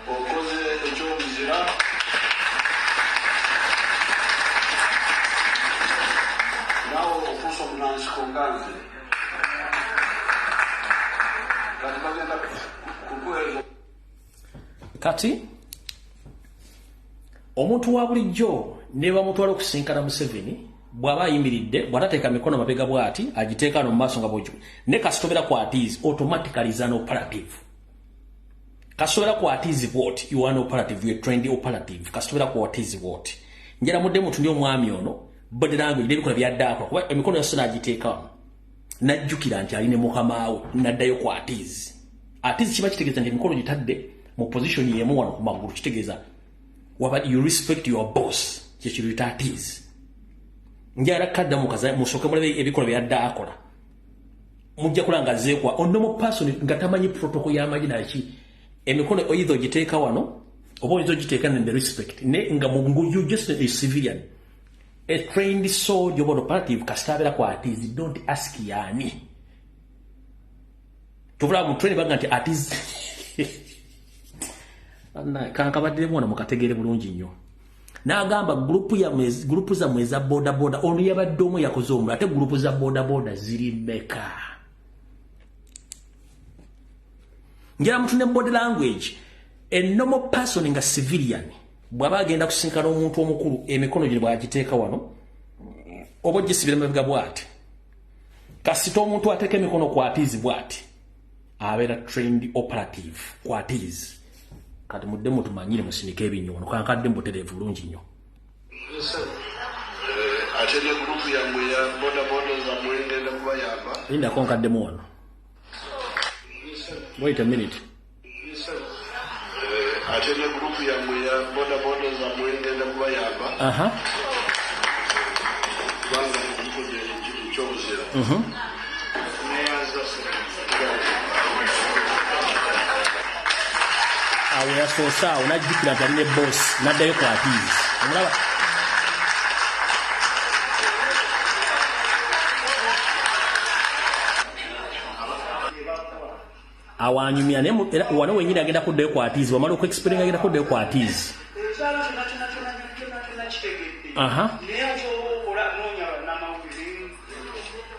Okoze ekyobuzira nawo okuusa omunansiko nganze kati bagenda kukuweeza. Kati omuntu wa bulijjo ne bamutwala okusinkana Museveni bw'aba ayimiridde bw'atateeka mikono mabega bw'ati agiteeka no mu maaso nga bw'ojo ne kasitobera ku atiizi automatically is an operative. Kasitobera ku atiizi bw'oti you are an operative, you are trained operative. Kasitobera ku atiizi bw'oti njala mudde muntu ndi omwami ono body language n'ebikola byaddaako kuba emikono yose n'agiteekamu n'ajjukira nti ali ne mukamaawe n'addayo ku atiizi. Atiizi kiba kitegeeza nti emikono gitadde mu position y'emu wano ku magulu, kitegeeza you respect your boss, kyekiruyita atiizi. Njala kadda mukaza musoke mulebe ebikola byaddaako mujja kulanga zeekwa ono mu person nga tamanyi protocol y'amagi naki emikono oyitho giteeka wano oba oyitho giteeka ne respect ne nga munguju just a civilian, a trained soldier oba operative kastabera kwa atiizi. Don't ask yani tubula mu train baga nti atiizi kankabadde mwana mukategere bulungi nnyo. N'agamba grupu za mweza boda ono yabadde omu yakoze omu ate grupu za boda ziri meka. Njala muntu ne body language, a normal person nga civilian bw'aba agenda kusinkana omuntu omukulu emikono gye bw'agiteeka wano oba gisibira mabega bw'ati kasita omuntu ateeka emikono ku atiizi bw'ati abeera trained operative ku atiizi. Kati mudde mutumanyire musinika ebinyono kankadde mbutereevu bulungi nnyo. Ate ne gurupu yammwe ya bodaboda zammwe ngenda kubayamba. Linda konkaddemu wano. Wait a minute. Ate ne gurupu yammwe ya bodaboda zammwe ngenda kubayamba. Kubanga mukoze ekyobuzira. Awe yasoosaawo n'ajjukira nti ali ne boss n'addayo ku atiizi. Omulaba awanyumya naye wano wenyini agenda kuddayo ku atiizi wamala okuexperinga agenda kuddayo ku atiizi.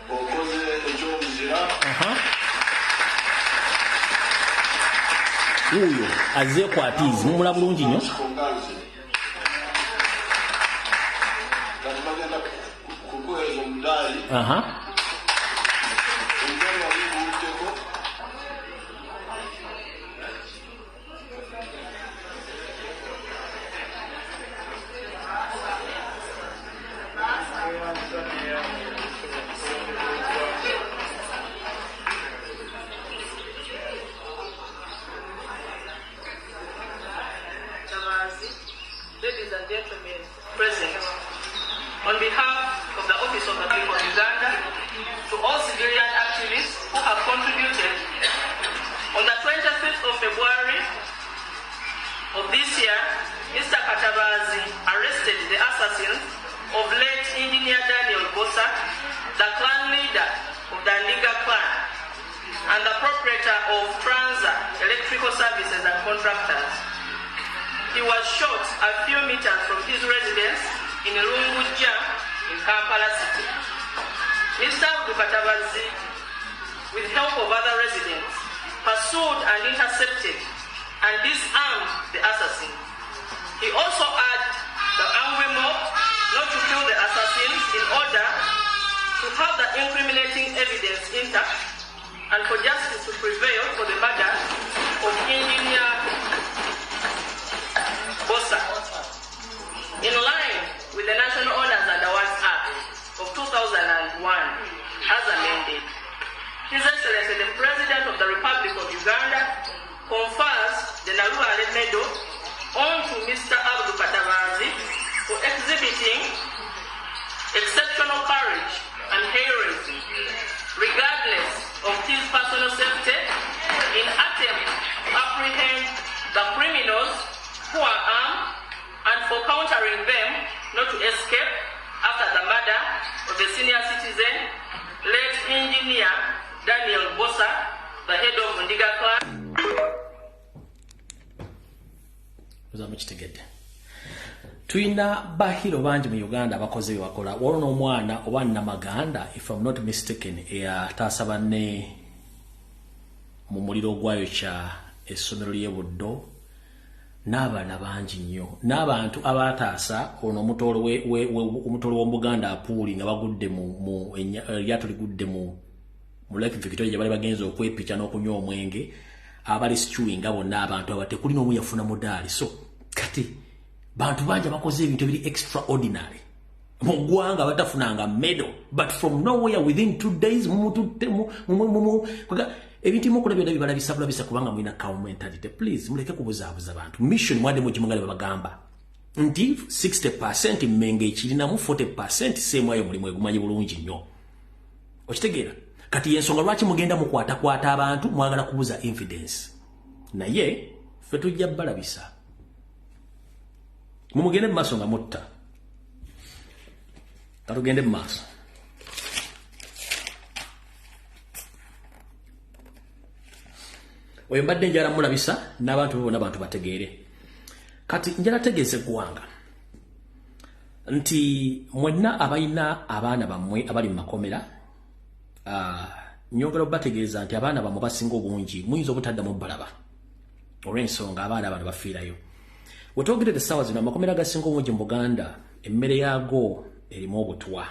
Okoze ekyobuzira uyo azze ku atiizi mumula bulungi nnyo. kati bagenda kukuweeza omudaali. this year, Mr. Katabazi arrested the assassins of late Engineer Daniel Bosa, the clan leader of the Ndiga clan, and the proprietor of Transa Electrical Services and Contractors. He was shot a few meters from his residence in Lumbuye in Kampala City. Mr. Katabazi, with help of other residents, pursued and intercepted and disarmed the assassin. He also urged the angry mob not to kill the assassins in order to have the incriminating evidence intact and for justice to prevail for the murder of Engineer Bosa. In line with the National Honors and Awards Act of 2001 as amended, His Excellency the President of the Republic of Uganda confers the Naluhale Medal on to Mr. Abdul Katabazi for exhibiting exceptional courage and heroism, regardless of his personal safety, in attempt to apprehend the criminals who are armed and for countering them not to escape after the murder of the senior citizen, late Engineer Daniel Bosa, the head of Ndiga clan. Tuina bahiro banji mu Uganda bakoze bakola wono omwana oba Namaganda, if I'm not mistaken, ya tasaba ne mu muliro gwayo kya essomero lye Buddo n'abaana bangi nnyo n'abantu abataasa ono omutolo omutolo w'Omuganda apuuli nga bagudde mu lyato ligudde mu Lake Victoria gye bali bagenze okwepica n'okunywa omwenge abali stewing abo n'abantu abatekuli n'omu yafuna mudaali. So kati bantu bangi bakoze ebintu biri extraordinary mu ggwanga batafunanga medal, but from nowhere within 2 days ebintu mukola byonna bibalabisa kubanga mwina cow mentality. Please muleke kubuzaabuza abantu. Mission mwade mu kimugale babagamba nti 60% mmenge ekirinamu 40% semwayo mulimu egumanyi bulungi nnyo. Okitegeera? Kati yensonga lwaki mugenda mukwata abantu mwagala kubuza evidence. Naye ffe tujja balabisa. Mumugende maaso nga mutta. Katugende maaso. Oyo mbadde njala mulabisa n'abantu bonna abantu bategeere. Kati njala tegeze gwanga nti mwenna abayina abaana bammwe abali mu makomera nyongera bategeeza nti abaana bammwe basinga obungi muyinza obutaddamu balaba olw'ensonga abaana bano bafiirayo. Wetwogeredde essaawa zino amakomera agasinga obungi mu Buganda emmere yaago erimu obutwa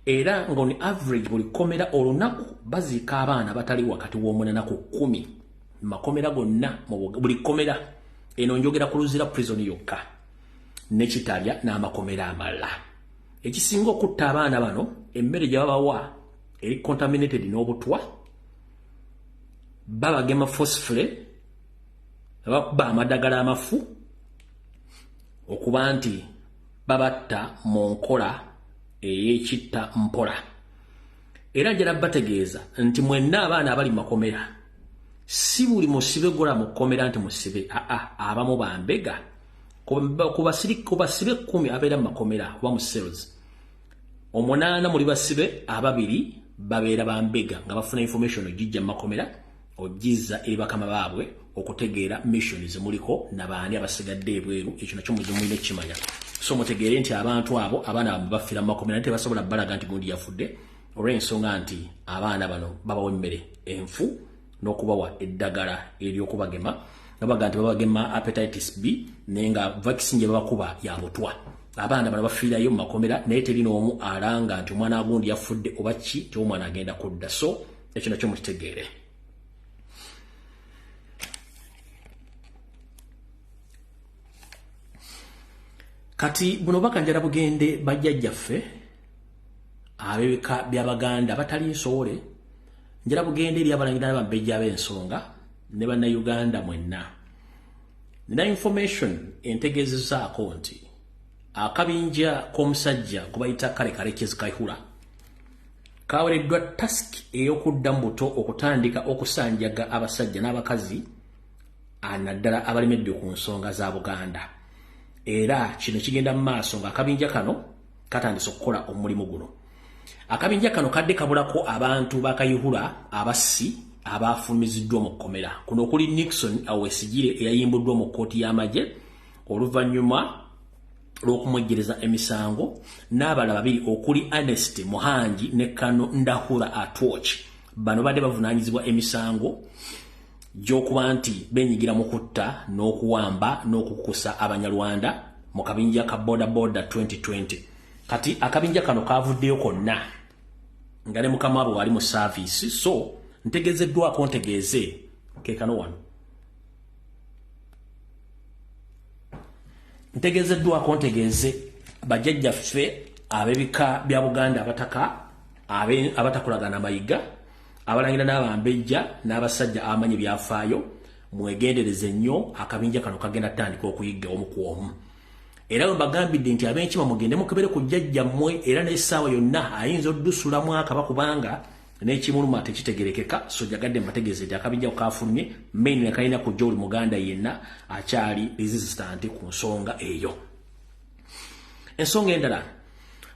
era ng'oni average buli komera olunaku baziika abaana batali wakati w'omunana ku 10 makomera gonna buli komera. Eno njogera ku Luzira prison yokka ne Kitalya n'amakomera amalala. Ekisinga okutta abaana bano emmere gye babawa eri contaminated n'obutwa, babagema phosphate, bakuba amadagala amafu okuba nti babatta mu nkola ey'ekitta mpola. Era njala bategeeza nti mwenna abaana abali mu makomera si buli musibe gola mu komera nti musibe abamu bambega kuba sibe 10 abeera mu makomera oba mu cells 8 muli basibe ababiri babeera bambega nga bafuna information ogijja mu makomera ogiza eri bakama baabwe okutegeera mission zimuliko nabaani abasigadde ebweru. Ekyo nakyo muzimuyina ekimanya. So mutegeere nti abantu abo abaana bafira mu makomera nti basobola balaga nti gundi yafudde olw'ensonga nti abaana bano babawa emmere enfu n'okubawa eddagala ery'okubagema nga baga nti babagema hepatitis B naye nga vaccine gye babakuba ya butwa. Abaana bano bafiirayo mu makomera naye teri n'omu alanga nti omwana gundi yafudde oba ki ky'omwana agenda kudda. So ekyo nakyo mukitegeere. Kati buno bakanjala bugende bajjajjaffe abebika by'Abaganda batali nsowole njala bugende eri abalangira n'abambejja ab'ensonga ne bannayuganda mwenna. Nina information entegeezezaako nti akabinja k'omusajja kubayita kale Kizikayihura kawereddwa task ey'okudda mu buto okutandika okusanjaga abasajja n'abakazi anaddala abalemedde ku nsonga za Buganda. Era kino kigenda mu maaso nga akabinja kano katandise okukola omulimu guno. Akabinja kano kadde kabulako abantu bakayihula abassi abafulumiziddwa mu kkomera. Kuno okuli Nixon Awesigire eyayimbuddwa mu kkooti y'amagye oluvannyuma lw'okumwejjereza emisango, n'abalala babiri okuli Ernest Muhangi ne Kano Ndahura Atwoch. Bano badde bavunaanyizibwa emisango gy'okuba nti benyigira mu kutta n'okuwamba n'okukusa Abanyarwanda mu kabinja ka Boda 2020. Kati akabinja kano kavuddeyo konna nga ne mukama wabwe wali mu service, so ntegezeddwako ntegeeze kekano wano. Ntegezeddwako ntegeeze bajjajjaffe ab'ebika bya Buganda abatakolagana mayiga, abalangira n'abambejja n'abasajja abamanyi byafaayo, mwegendereze nnyo. Akabinja kano kagenda tandika okuyigga omu ku omu. Era bwe bagambidde nti ab'enkima mugende mukebere ku jjajjammwe, era n'essaawa yonna ayinza oddusulamu akaba kubanga n'ekimuluma tekitegerekeka. So jagadde mbategeeze nti akabinja kafulumye, main ne kalina kujja oli Muganda yenna akyali resistant ku nsonga eyo. Ensonga endala,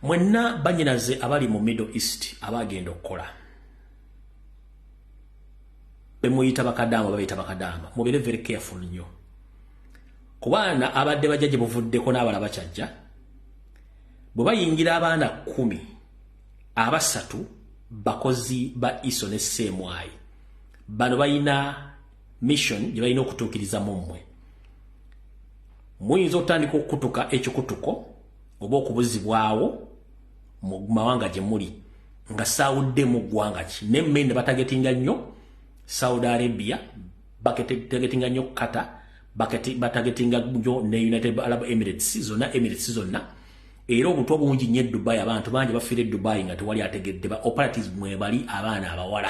mwenna banyinaze abali mu Middle East abagenda okukola, bemuyita bakadaama babayita bakadaama, mubere very careful nnyo. Ku baana abadde bajja gye buvuddeko n'abalala bakyajja, bwe bayingira abaana 10, abasatu bakozi ba iso ne Semwai. Bano bayina mission gye balina okutuukiriza mu mmwe. Muyinza otandika okutuka ekikutuko oba okubuzibwawo mu mawanga gye muli nga saawudde mu ggwanga ki. Nemmende batagetinga nnyo Saudi Arabia, batagetinga nnyo Qatar, batagetinga nnyo ne United Arab Emirates, zonna Emirates zonna. Era obutwa bungi nnyo Dubai, abantu bangi bafiire Dubai nga tewali ategedde. Ba operatives mwe bali abaana abawala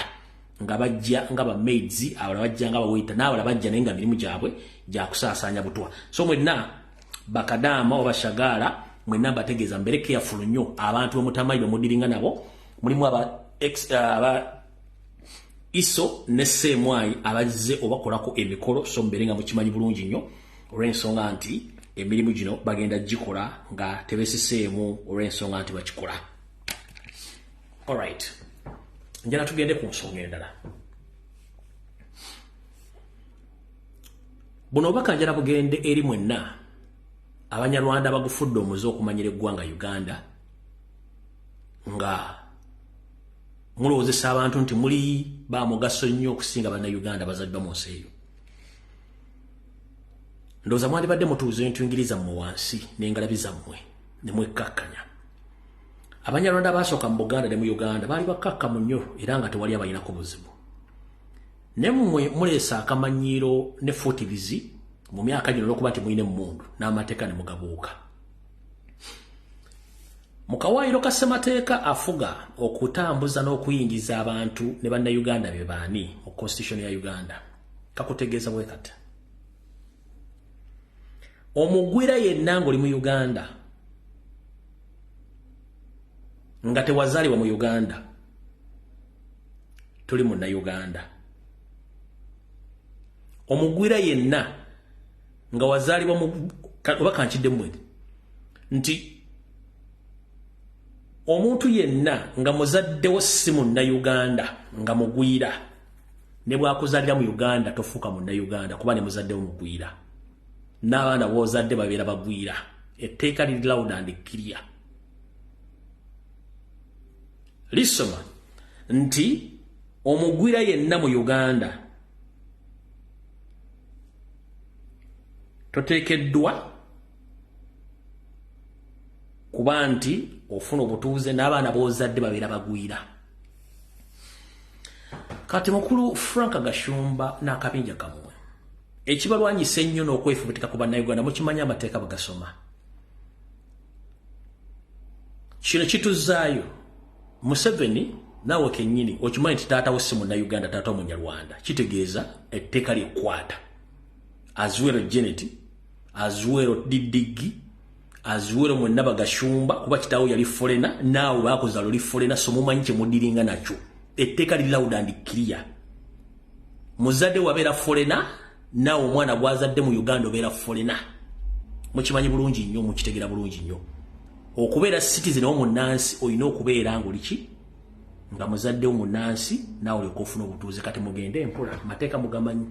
nga bajja nga ba maids, abala bajja nga bawaita, n'abala bajja naye nga mirimu gyabwe gya kusaasaanya butwa. So mwenna bakadaama oba shagala, mwenna bategeeza mbere careful nnyo abantu bemutamanyi bemudiringa nabo. Mulimu aba iso ne Semwai abazze obakolako emikolo, so mbere nga mukimanyi bulungi nnyo olw'ensonga nti emirimu gino bagenda gikola nga tebesiseemu olw'ensonga nti bakikola. Alright, njala tugende ku nsonga endala. Buno obubaka njala bugende eri mwenna Abanyarwanda bagufudde omuze okumanyira eggwanga Uganda, nga mulowoozesa abantu nti muli ba mugaso nnyo okusinga Bannayuganda bazaliddwa mu nsi eyo. Ndowooza mwandibadde mutuuza entwingiriza mmwe wansi n'engalabi zammwe ne mwekkakkanya. Abanyarwanda basooka mu Buganda ne mu Uganda baali bakkakkamu nnyo era nga tewali abalinako buzibu. Ne mmwe muleesa akamanyiiro ne futivizi mu myaka gino olw'okuba nti muyina emmundu n'amateeka ne mugabuuka. Mu kawaayiro ka ssemateeka afuga okutambuza n'okuyingiza abantu ne Bannayuganda be baani mu constitution ya Uganda, kakutegeeza bwe kati. Omugwira yenna ng'oli mu Uganda nga tewazaalibwa mu Uganda, tuli Munnayuganda. Omugwira yenna nga wazaalibwa mu oba kankidde mmwe nti omuntu yenna nga muzaddewo si Munnayuganda nga mugwira, ne bwakuzaalira mu Uganda tofuuka Munnayuganda kuba ne muzaddewo mugwira. N'abaana boozadde babeera bagwira. Etteeka liri loud and clear. Lisoma nti omugwira yenna mu Uganda toteekeddwa kuba nti ofuna obutuuze n'abaana boozadde babeera bagwira. Kati mukulu Frank Gashumba n'akabinja kamwe ekibalwanyisa ennyo n'okwefubutika ku Bannayuganda mukimanyi amateeka bagasoma. Kino kituzaayo Museveni naawe kennyini okimanyi nti taatawo si Munnayuganda, taatawo Munyarwanda. Kitegeeza etteeka lyekwata azuwero Janet, azuwero Didigi, azuwero mwenna Bagashumba kuba kitaawo yali forena, naawe baakuzaala oli forena, so mumanyi kye mudiringa nakyo. Etteeka liri loud and clear. Muzadde wabeera forena nawo omwana gwazadde mu Uganda obeera foreigner mukimanyi bulungi nnyo mukitegera bulungi nnyo okubeera citizen omunnansi olina okubeera ngoliki nga muzadde omunnansi nawe olekofuna obutuuze kati mugende empola mateeka mugamanyi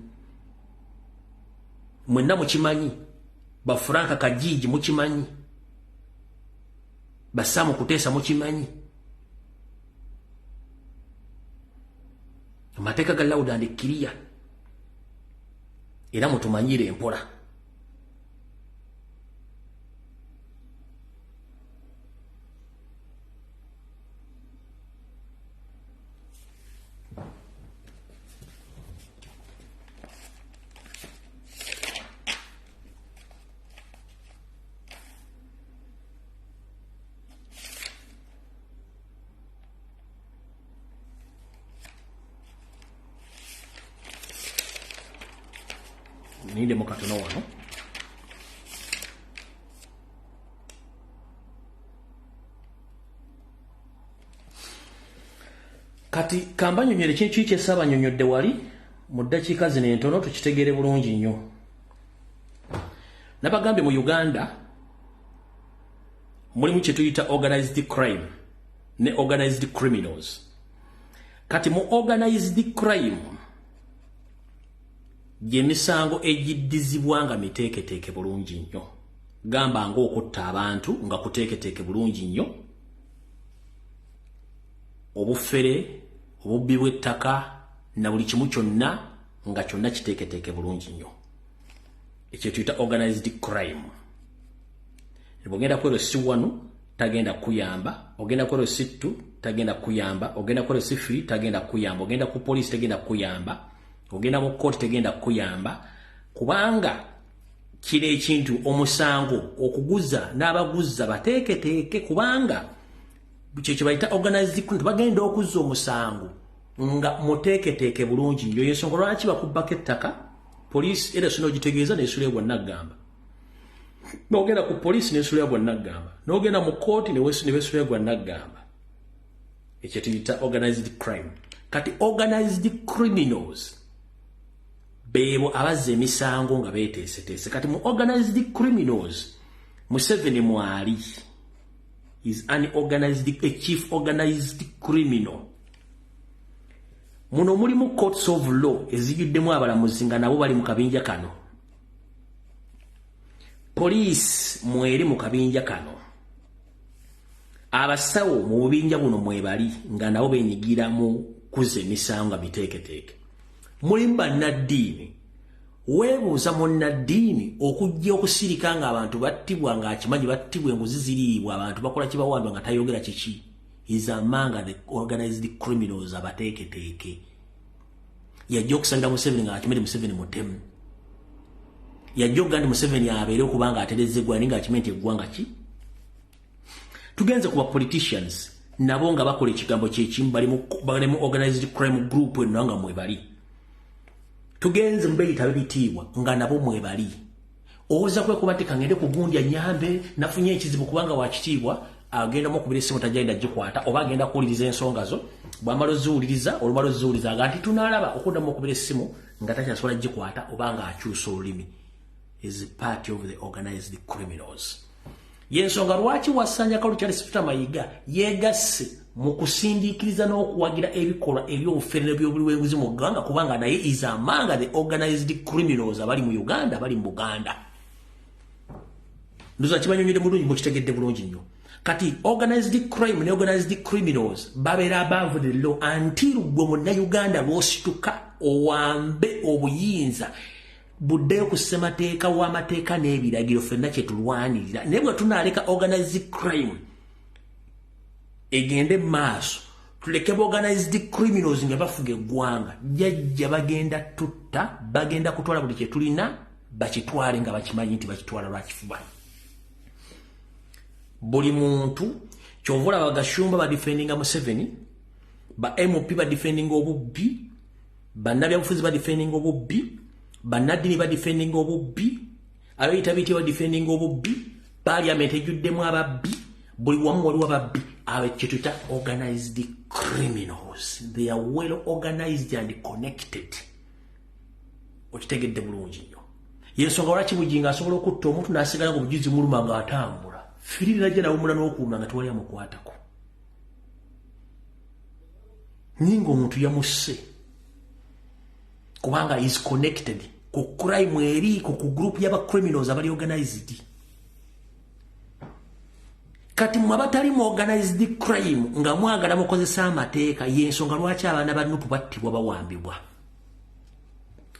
mwenna mukimanyi bafranka kajiji mukimanyi basamu kuteesa mukimanyi amateeka ga loud and clear era mutumanyire empola ninde mukatono wano kati kambanyonyere kintu kyesaba nyonyodde wali mu ddakiika zino entono tukitegere bulungi nnyo nabagambye mu Uganda mulimu kye tuyita organized crime ne organized criminals kati mu organized crime gyemisango egiddizibwa nga miteeketeeke bulungi nnyo gamba ng'okutta abantu nga kuteeketeeke bulungi nnyo obufere obubbi bw'ettaka na buli kimu kyonna nga kyonna kiteeketeeke bulungi nnyo ekyo tuyita organized crime bw'ogenda kwero si wanu tagenda kuyamba ogenda kwero si ttu tagenda kuyamba ogenda kwero si firi tagenda kuyamba ogenda ku poliisi tagenda kuyamba ogenda mu kooti tegenda kuyamba kubanga kino ekintu omusango okuguza n'abaguza bateeketeeke kubanga kyekyo bayita organized crime bagenda okuzza omusango nga muteeketeeke bulungi nnyo y'ensonga lwaki bakubbako ettaka poliisi era sino gitegeeza n'esulebwa naggamba n'ogenda ku poliisi n'esulebwa naggamba n'ogenda mu kooti ne besulebwa naggamba ekyo tuyita organized crime kati organized criminals bebo abazza emisango nga beeteeseteese kati mu organized criminals Museveni mwali is an organized a chief organized criminal muno mulimu courts of law ezijuddemu abalamuzi nga nabo bali mu kabinja kano police mweri mu kabinja kano abasawo mu bubinja buno mwebali nga nabo benyigira mu kuzza emisango nga biteeketeeke mulimu bannaddiini weebuuza munnaddiini okujja okusirika nga abantu battibwa nga akimanyi battibwa enguzi ziriibwa abantu bakola kibawambwa nga tayogera kiki is among the organized criminals abateeketeeke yajja okusanga Museveni nga akimere Museveni mutemu yajja okugamba nti Museveni abeere okubanga aterezza eggwanga nga akimanyi nti eggwanga ki tugenze kuba politicians nabo nga bakola ekigambo kyekimu bali mu organized crime group eno nga mwebali tugenze mbeeyita bebitiibwa nga nabo mwebali owoza kwekuba nti kangende kugundya nyambe nafunye ekizibu kubanga wakitiibwa agenda mukubira essimu tajagenda gikwata oba agenda kuwuliriza ensonga zo bwamala oziwuliriza olumala oziwuliriza nga nti tunaalaba okuddamu mukubira essimu nga takyasobola gikwata oba nga akyusa olulimi is part of the organized criminals yensonga lwaki wasanja Kalukyali Sifita Mayiga yegasse mu kusindiikiriza n'okuwagira ebikolwa eby'obufere by'obuliwenguzi mu ggwanga kubanga naye is among the organized criminals abali mu Uganda abali mu Buganda ndoza kibanyonyere bulungi mukitegedde bulungi nnyo kati organized crime ne organized criminals babeera above the law until gwe munnayuganda lw'osituka owambe obuyinza buddeyo ku ssemateeka w'amateeka n'ebiragiro ffenna kye tulwanirira naye bwe tunaaleka organized crime egende maaso tuleke organized criminals nga bafuga eggwanga jjajja bagenda tutta bagenda kutwala buli kye tulina bakitwale nga bakimanyi nti bakitwala lwakifuba buli muntu kyovula bagashumba badifendinga Museveni ba MOP badifendinga obubbi bannabyabufuzi badifendinga obubbi bannaddiini badifendinga obubbi abeeyitabiti badifendinga obubbi parliament ejjuddemu ababbi buli wamu waliwo ababbi abekyetuta organized criminals they are well organized and connected okitegedde bulungi nnyo yensonga lwaki bujinga asobola okutta omuntu n'asigala nga obujuzi muluma nga atambula firira jja nawumula n'okuwuma nga tewali amukwatako ninga omuntu yamusse kubanga is connected ku crime eri ku group y'aba criminals abali organized kati mwe abatali mu organized crime nga mwagala mukozesa amateeka yensonga lwaki abaana ba Nuupu battibwa bawambibwa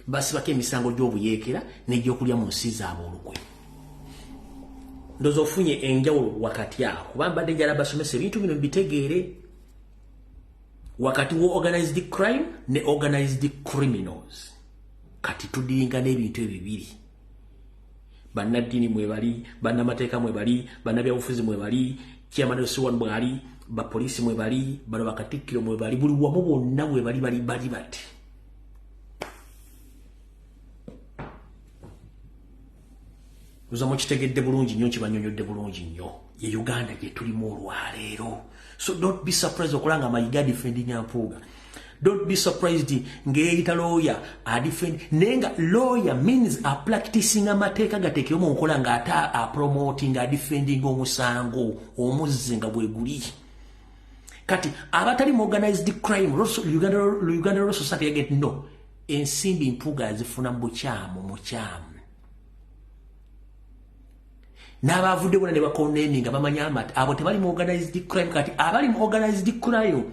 basibako emisango gy'obuyeekera n'egyokulya mu nsi zaabwe olukwe ndoza ofunye enjawulo wakati awo kuba mbadde njala basomesa ebintu bino bitegeere wakati wo organized crime ne organized criminals kati tudiringa n'ebintu ebibiri bannaddiini mwebali bannamateeka mwebali bannabyabufuzi mwebali chairman of Suwan mwebali bapoliisi mwebali bano bakatikkiro mwebali buli wamu bonna mwebali bali bati uzamu kitegedde bulungi nnyo kibanyonyodde bulungi nnyo ye Uganda gye tulimu olwaleero so don't be surprised okulanga mayiga defending Ampuuga don't be surprised ngeyita lawyer a defend nenga lawyer means a practicing amateeka gateekero mu nkola nga ata a promoting a defending omusango omuzze nga bwe guli kati abatali mu organized crime Uganda Law Society yageti no ensimbi Mpuuga azifuna mu bukyamu n'abavudde bona ne bakoneni nga bamanya amata abo tebali mu organized crime kati abali mu organized crime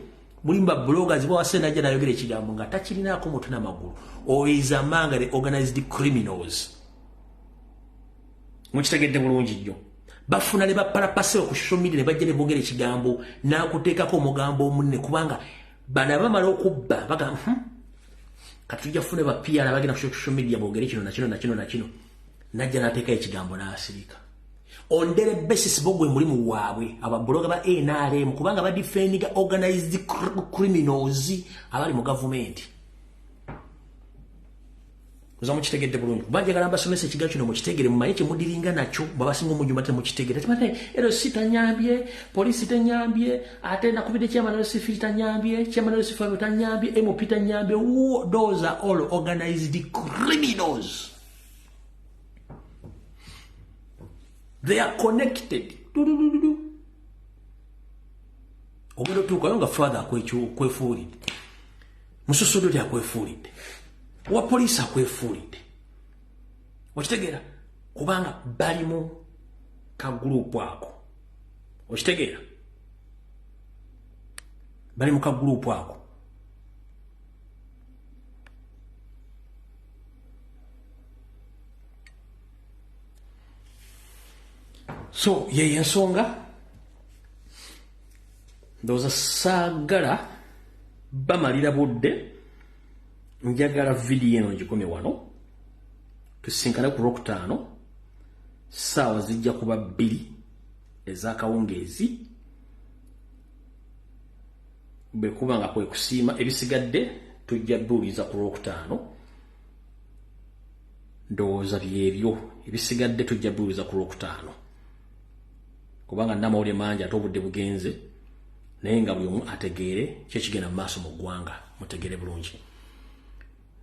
mulimba bloggers bo wasena jana yogere kigambo nga takirinaako mutu n'amagulu oiza manga the organized criminals mukitegedde bulungi nnyo bafuna ne bapalapase ku social media ne bajja ne bogere kigambo n'akuteekako omugambo omunne kubanga bana bamala okubba baga kati tujja fune ba PR abagenda ku social media bogere kino najja n'ateeka ekigambo n'asirika on daily basis bogwe mulimu waabwe ababloga ba NRM kubanga ba defending organized criminals abali mu government uzamu kitegedde bulungi banje galamba somese kigacho kino mu kitegere mu mayike mudiringa nacho babasinga mu nyumba mu kitegere timate ero sitanyambye police tanyambye ate na kubide chairman of civil tanyambye chairman of civil tanyambye MP tanyambye those are all organized criminals. They are connected. Ogendo tukayonga father kwefulide. Mususudo lya kwefulide. Wa police akwefulide. Okitegera kubanga balimu ka group ako. Okitegera balimu ka group ako. So, ye ensonga ndoza sagala bamalira budde njagala video eno njikome wano tusinkana ku Lwokutaano saawa zijja kuba 2 ez'akawungeezi bwe kubanga kwe kusiima ebisigadde tujja buuliza ku Lwokutaano ndowooza byebyo ebisigadde tujja buuliza ku Lwokutaano kubanga namawulire mangi ate obudde bugenze naye nga buli omu ategeere kyekigenda mu maaso mu ggwanga mutegeere bulungi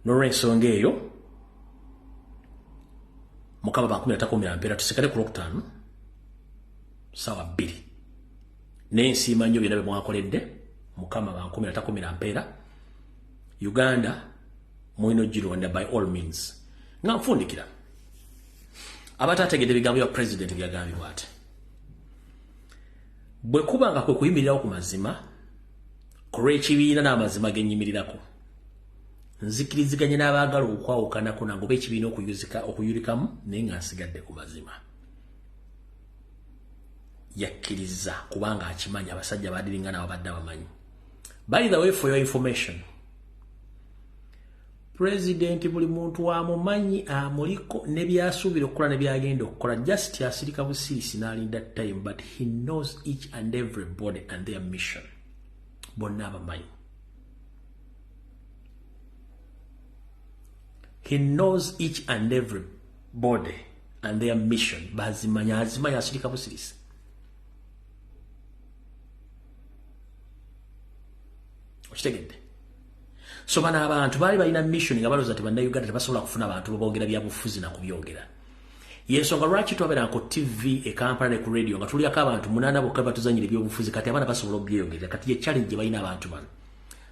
n'olw'ensonga eyo Mukama ba 13 tusikale ku Lwokutaano saawa 2 n'ensiima nnyo byonna bye mwakoledde Mukama ba 13 Uganda mwino gironda by all means nga nfundikira abatategedde bigambo bya president byagambibwa ate bwe kubanga kwe kuyimirirawo ku mazima kulw'ekibiina n'amazima gennyimirirako nzikiriziganye n'abaagala okwawukanako nango b'ekibiina okuyulikamu naye nga nsigadde ku mazima yakkiriza kubanga akimanyi abasajja baadiringa nabo badde abamanyi. By the way, for your information, President buli muntu amumanyi amuliko ne byasuubira okukola ne byagenda okukola just asirika busirisi n'alinda time, but he knows each and everybody and their mission. Bonna abamanyi. He knows each and everybody and their mission. Bazimanya azimanya asirika busirisi. Okitegedde. So bana abantu bali balina mission nga baloza te bannayuganda tebasobola kufuna abantu boogera byabufuzi na kubyogera. Yensonga lwaki twabera ku TV e Kampala ne ku radio nga tulyako abantu 8 bokka batuzanyira ebyobufuzi kati abaana basobola obyeyogera kati ye challenge balina abantu bano.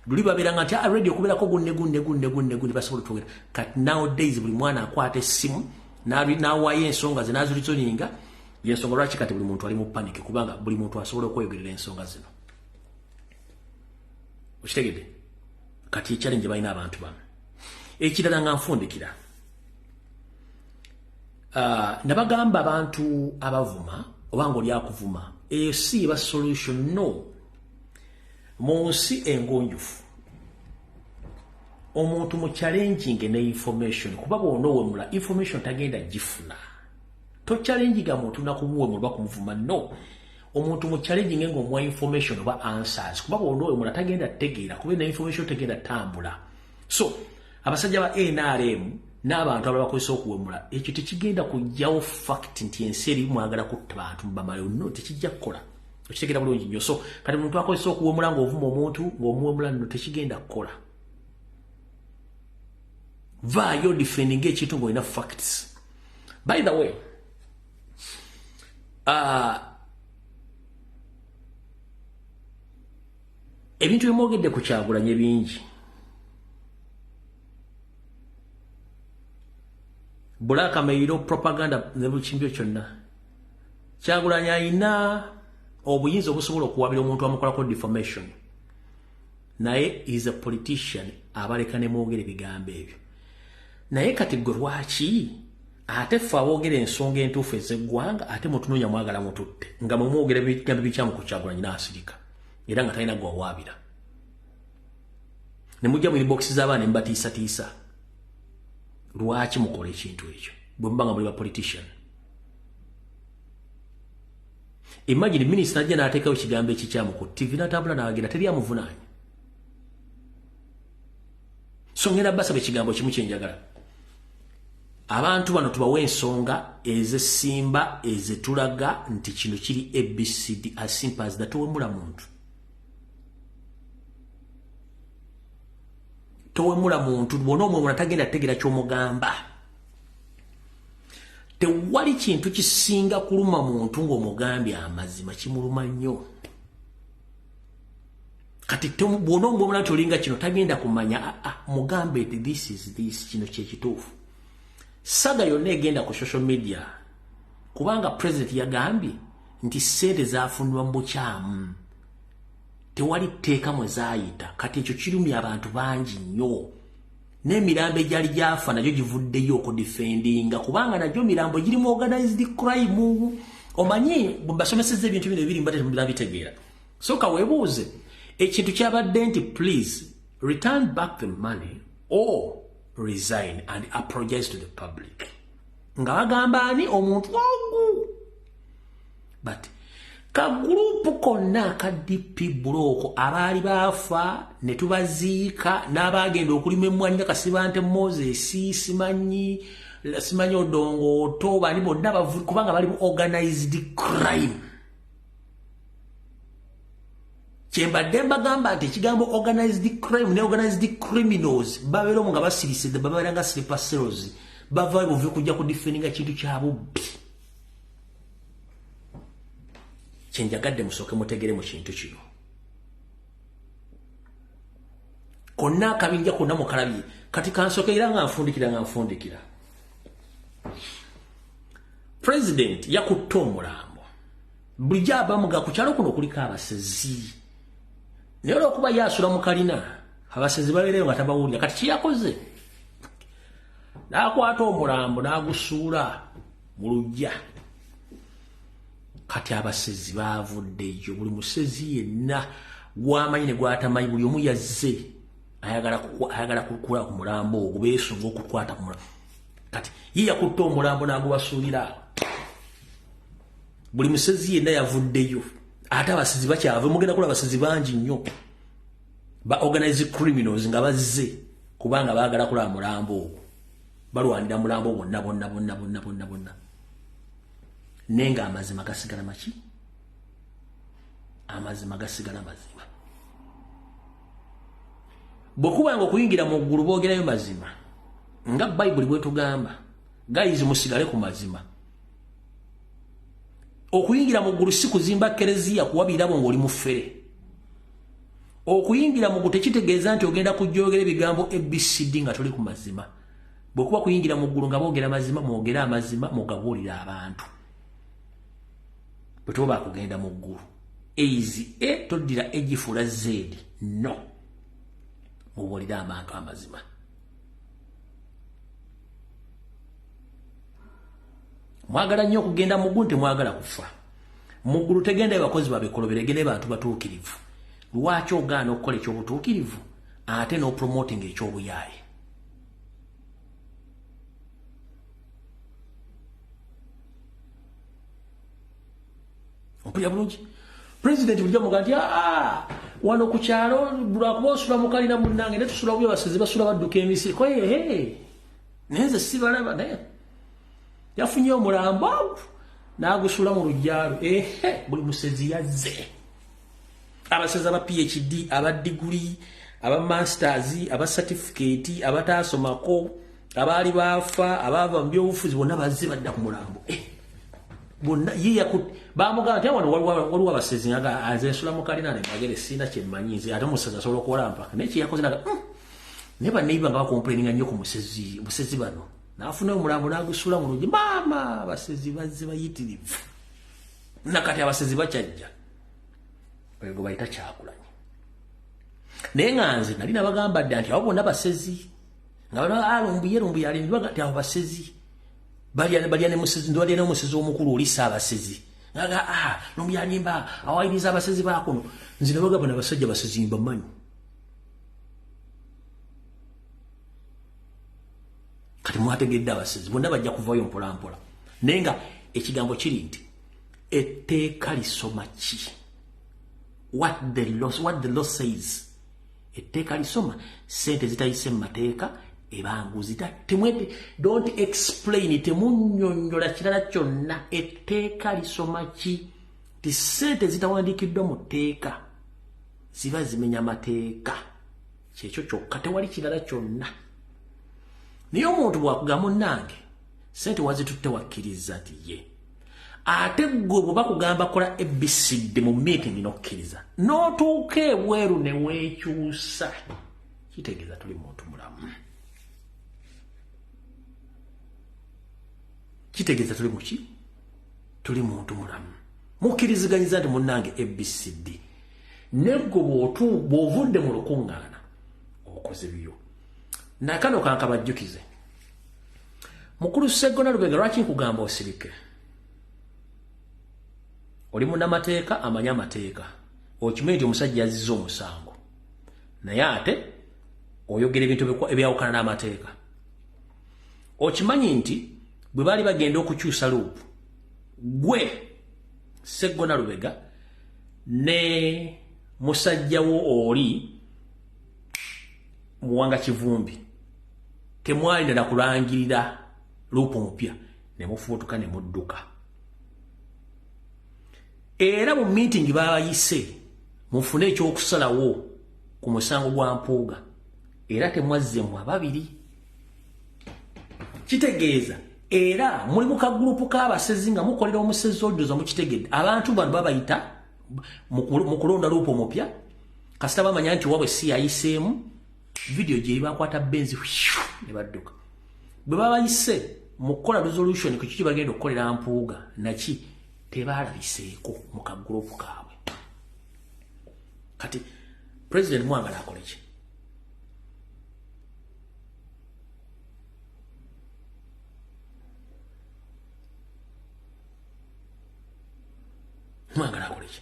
Luli babera nga a radio kuberako gunne basobola twogera kati nowadays buli mwana akwata essimu n'awaayo ensonga ze n'azulitoninga. Yensonga lwaki kati buli muntu ali mu panic kubanga buli muntu asobola okweyogerera ensonga zino. Okitegedde kati challenge balina abantu bano. Ekirala nga nfundikira nabagamba abantu abavuma obanga oli akuvuma eyo si ba solution no. Munsi engonjufu omuntu mu challenging ne information kuba bw'onoowemula information tagenda gifuna. To challenging muntu nakumuwemula bakumuvuma no. Omuntu mu challenging ng'omuwa information oba answers kuba bw'onoowemula tagenda tegeera kuba ne information tagenda tambula. So abasajja ba NRM n'abantu abalala bakozesa okuwemula ekyo tekigenda kujjawo fact nti ensi eri mwagala kutta bantu mubamalayo no tekijja kukola. Okitegera bulungi nnyo. So kati muntu akozesa okuwemula ng'ovuma omuntu ng'omuwemula nno tekigenda kukola. Vaayo defending ekintu ng'olina facts. By the way ebintu byemwogedde ku Kyagulanyi bingi. Bulakamayiro propaganda ne bukimbyo kyonna. Kyagulanyi ayina obuyinza obusobola okuwabira omuntu amukolako defamation. Naye is a politician abaleka ne mwogere bigambo ebyo. Naye kati gwe lwaki ate ffe aboogera ensonga entuufu ez'eggwanga ate mutunoonya mwagala mututte nga mumwogera bigambo bikyamu ku Kyagulanyi n'asirika era nga talina gwawaabira. Ne mujja mu inbox z'abaana ne mbatiisatiisa. Lwaki mukola ekintu ekyo bwe muba nga muli ba politician? Imagine minister ajja n'ateekawo ekigambo ekikyamu ku TV n'atambula n'agenda teri amuvunaanya. So ngenda basaba ekigambo kimu kyenjagala. Abantu bano tubawe ensonga ez'essimba ezetulaga nti kino kiri ABCD as simple as that. Towemula muntu. Towemula muntu bw'ona omwemula tagenda tegera ky'omugamba. Tewali kintu kisinga kuluma muntu ng'omugambye amazima kimuluma nnyo. Kati bw'ona omwemula tolinga kino tagenda kumanya mugambe ti this is this kino kyekituufu. Saga yonna egenda ku social media kubanga president yagambye nti ssente zaafunibwa mu bukyamu. Tewali tteeka mwe zaayita kati ekyo kirumya abantu bangi nnyo. N'emirambo egyali gyafa nagyo givuddeyo okudifendinga kubanga nagyo mirambo girimu organized crime. Omanyi basomesezza ebintu bino ebiri mbate bitegeera. So kaweebuuze ekintu kyabadde nti please return back the money or resign and apologize to the public. Nga bagamba ani omuntu ogu. But ka gurupu konna ka DP buloko abaali baafa ne tubaziika n'abaagenda okulima emmwanyi nga Kasibante Moses simanyi Odongo Oto bali bonna bavu kubanga bali organized crime. Kyembadde mbagamba nti ekigambo organized crime ne organized criminals babeera nga basirise babeera nga sleeper cells bava buvi kujja ku defendinga kintu kya bubbi. Kyenjagadde musooke mutegere mu kintu kino. Konna akabinja konna mukalabye kati kansooke era nga nfundikira. President yakutte omulambo. Bulijjo abamuga ku kyalo kuno kuliko abasezi. Naye olw'okuba yaasula mu kalina abasezi babeereyo nga tabawulira kati kiyakoze. N'akwata omulambo n'agusuula mu luggya. Kati abasezi baavuddeyo buli musezi yenna gw'amanyi ne gw'atamanyi buli omu yazze ayagala kukula ku mulambo ogwo beesunga okukwata ku mulambo. Kati ye yakutte omulambo n'agubasuulira. Buli musezi yenna yavuddeyo. Ate abasezi bakyava mugenda kula abasezi bangi nnyo. Ba organized criminals nga bazze kubanga baagala kula mulambo ogwo. Balwanira mulambo bonna. Nenga amazima gasigala maki? Amazima gasigala mazima. bwekubanga okuyingira mu ggulu boogerayo mazima nga Bayibuli bwetugamba guys musigale ku mazima okuyingira mu ggulu si kuzimba kereziya kuwabirabo ng'oli mufere okuyingira mu ggulu tekitegeeza nti ogenda kujjoogera ebigambo ABCD nga toli ku mazima bwekuba kuyingira mu ggulu nga boogera mazima mwogera amazima mugabuulira abantu bwe tuba bakugenda mu ggulu eizi toddira egifuula zeedi no mubuulire abantu amazima mwagala nnyo okugenda mu ggulu temwagala kufa mu ggulu tegendayo bakozi babekolobere gende bantu batuukirivu lwaki ogaana okukola ekyobutuukirivu ate n'opromoting ekyobuyaaye ompulira bulungi President bulijja muga nti wano ku kyalo lwakuba osula mukalina munnange ne tusula bubi abasezi basula badduka emisiri koye naye nze sibalaba naye yafunye omulambo n'agusula mu lujjalo buli musezi yazze abasezi aba PhD aba degree aba masters aba certificate abataasomako abaali baafa abaava mu byobufuzi bonna bazze badda ku mulambo bonna bamugamba nti wano waliwo abasezi nga azensula mukalina ne bagere sina kyemmanyi nze ate omusezi asobola okuwola mpaka naye kyeyakoze naga naye banneiba nga bakomplaininga nnyo ku musezi bano n'afuna omulambo n'agusula mu luggi maama abasezi bazze bayitirivu nakati abasezi bakyajja ego bayita kyakulanye naye nga nze nali nabagamba dda nti abo bonna basezi nga bano lumbuye alindibaga nti abo basezi balya ne musezi ndwalya n'omusezi omukulu oli saabasezi nga lumbuye alimba awayiriza abasezi baakuno nze nabagamba n'abasajja basezi mbamanyi kati mwategedde abasezi bonna bajja kuvayo mpolampola naye nga ekigambo kiri nti etteeka lisoma ki what the law says etteeka lisoma sente zitayise mu mateeka ebanguzi temwete don't explain temunnyonnyola kirala kyonna etteeka lisoma ki ti sente zitawandiikiddwa mu tteeka ziba zimenya mateeka kyekyo kyokka tewali kirala kyonna naye omuntu bwakugamba munnange sente wazitutte wakkiriza nti ye ate gwe bwe bakugamba kola ABCD mu meeting n'okkiriza n'otuuka ebweru ne weekyusa kitegeeza tuli muntu mulamu kitegeeza tuli muki tuli muntu mulamu mukkiriziganyiza nti munnange ABCD negwe bw'ovudde mu lukuŋŋaana okoze byo nakano kankabajjukize mukulu Sseggona Lubega lwaki nkugamba osirike oli munnamateeka amanyi amateeka okimanyi nti omusajja yazizza omusango naye ate oyogera ebintu ebyawukana n'amateeka okimanyi nti bwe baali bagenda okukyusa luupu gwe Sseggona Lubega ne musajjawo oli Muwanga Kivumbi temwali na kulangirira luupu omupya ne mufuutuka ne mudduka era mu meeting babayise mufune ekyokusalawo ku musango gwa Mpuuga era temwazze mu ababiri kitegeeza era muli mu kagulupu k'abasezi nga mukolera omusezi odoza mukitegedde abantu bano babayita mu kulonda luupu omupya kasita bamanya nti wabwe si yayiseemu video gye bakwata benzi ne badduka bwe babayise mu kukola resolution ku kiki bagenda okukolera Mpuuga naki tebalabiseeko mu kagulupu kaabwe kati president mwagala akole ki mwagala akole ki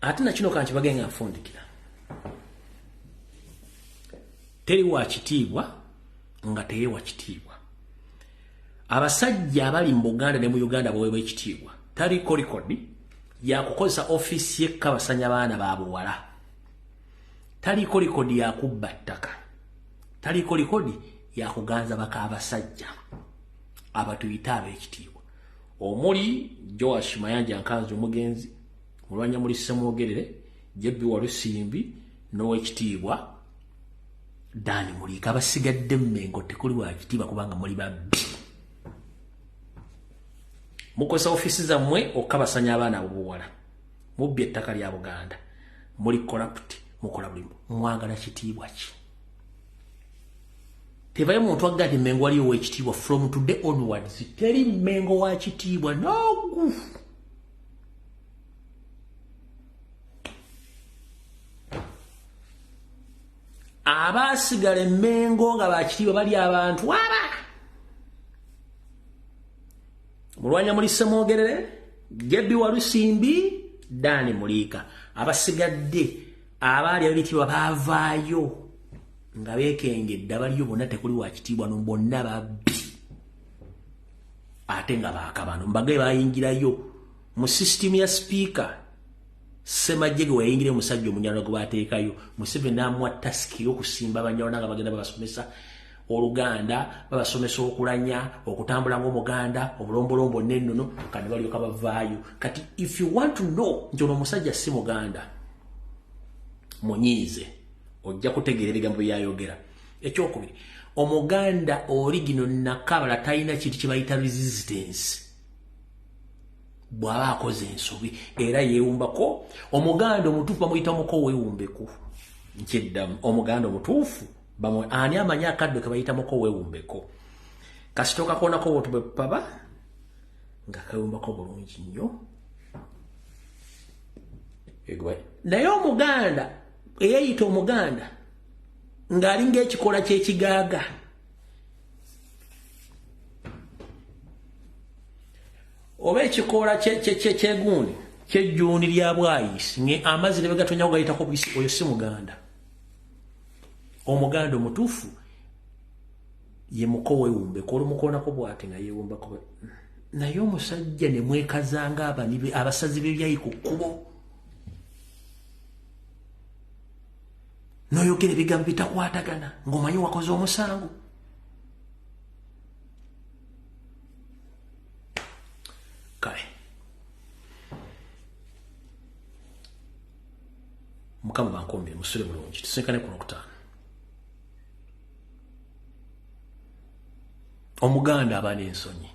ate nakino kanki bagenga nfundikira teri wa kitiibwa nga teyewa kitiibwa abasajja abali mu Buganda ne mu Uganda baweebwa ekitiibwa taliko likodi yakukozesa ofisi y'ekabasanya baana ba buwala taliko likodi yakubba ttaka taliko likodi yakuganza baka abasajja abatuyita ab'ekitiibwa omuli Joash Mayanja Nkanzi omugenzi mulwanya muri Ssemwogerere Jebbi Walusimbi n'owekitiibwa Dani Mulika abasigadde Mmengo tekuli wa kitiibwa kubanga muli babbi. Mukosa ofisi zammwe okabasanya abaana obuwala. Mubbi ettaka lya Buganda. Muli corrupt mukola bulimu. Mwagala kitiibwa ki? Tebaye muntu agadi Mmengo waliyo w'ekitiibwa from today onwards. Teri Mmengo wa kitiibwa no. Abasigale Mmengo nga bakitiibwa bali abantu aba. Mulwanya muli Semwogerere, Jebbi Walusimbi, Dani Mulika. Abasigadde abaali abitiibwa baavaayo nga beekengedde abaliyo bonna tekuli wa kitiibwa no bonna babbi. Ate nga baakabano mbagaye bayingirayo mu system ya speaker Semajjege wayingire omusajja omunyalo gwe bateekayo Museveni n'amuwa task y'okusimba abanyalwana nga bagenda babasomesa Oluganda babasomesa okulanya okutambula ng'Omuganda obulombolombo n'ennono kati balyoka bavaayo. Kati if you want to know nti ono omusajja si Muganda munyiize ojja kutegeera ebigambo byayogera. Ekyokubiri, Omuganda original nakabala talina kintu kye bayita resistance. Bw'aba akoze ensobi era yeewumbako. Omuganda omutuufu bamuyita muko weewumbeko. Nkyeddamu Omuganda omutuufu ani amanyi akaddo ke bayita muko weewumbeko. Kasitoka koonako bwotube paba nga kawumbako bulungi nnyo. Naye Omuganda eyayita Omuganda ng'alinga ekikola ky'ekigaaga. Oba ekikola ky'egundi ky'ejjuuni lya bwayisi amazzi ne begatonyawo gayitako buyisi, oyo si Muganda. Omuganda omutuufu ye muko weewumbeko. Olumukoonako bw'ate nga yeewumbako. Naye omusajja ne mwekazanga abasazi b'ebyayi ku kkubo. N'oyogera ebigambo bitakwatagana ng'omanyi wakoze omusango. Kale Mukama bankombye musule bulungi tusenkane kuno okutaano. Omuganda aba n'ensonyi.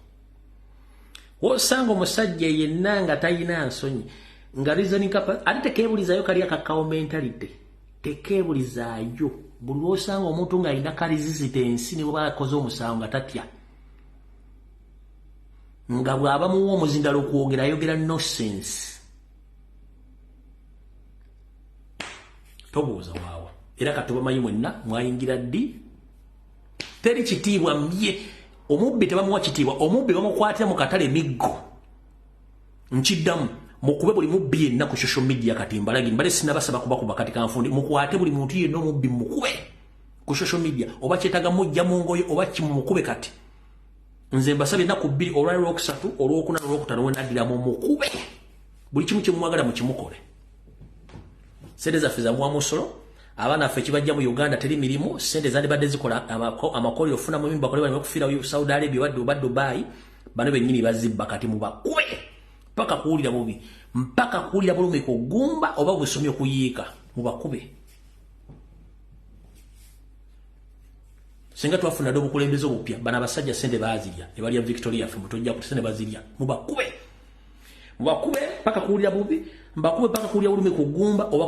Wosanga omusajja yenna nga talina nsonyi nga reasoning capacity ate tekeebulizayo kali akakawo mentality. Tekeebulizaayo buli lwosanga omuntu ng'alina ka resistance ne bw'aba akoze omusango nga tatya. Nga bw'aba muwa omuzindalo okwogera ayogera nonsense. Tobuuza waawa. Era katubamanyi mwenna mwayingira ddi. Teri kitiibwa mbye. Omubbi tebamuwa kitiibwa. Omubbi bamukwatira mu katale miggo. Nkiddamu mukube buli mubbi yenna ku social media kati mbalagi mbale sinabasaba kubakuba kati kanfundi mukwate buli muntu yenna omubbi mukube ku social media oba kyetaga mujja mu ngoyo oba kimukube kati. Nze mbasabye ennaku bbiri olw'Olwokusatu Olwokuna n'Olwokutaano we naddiramu mukube buli kimu kye mwagala mukimukole. Sente zaffe za mwamusolo abaana ffe kibajja mu Uganda teri mirimu sente zandibadde zikola amakolero ofuna mu mimba kolebwa okufiira Saudi Arabia wadde oba Dubai bano bennyini bazibba kati mubakube mpaka kuwulira bubi mpaka kuwulira bulumi kugumba oba busomyo kuyiika mubakube. Singa twafuna ddo obukulembeze obupya bana abasajja sente baazirya ne balya Victoria ffe mutojja kuti sente bazirya mubakube mpaka kuwulira bubi mbakube mpaka kuwulira bulumi kugumba oba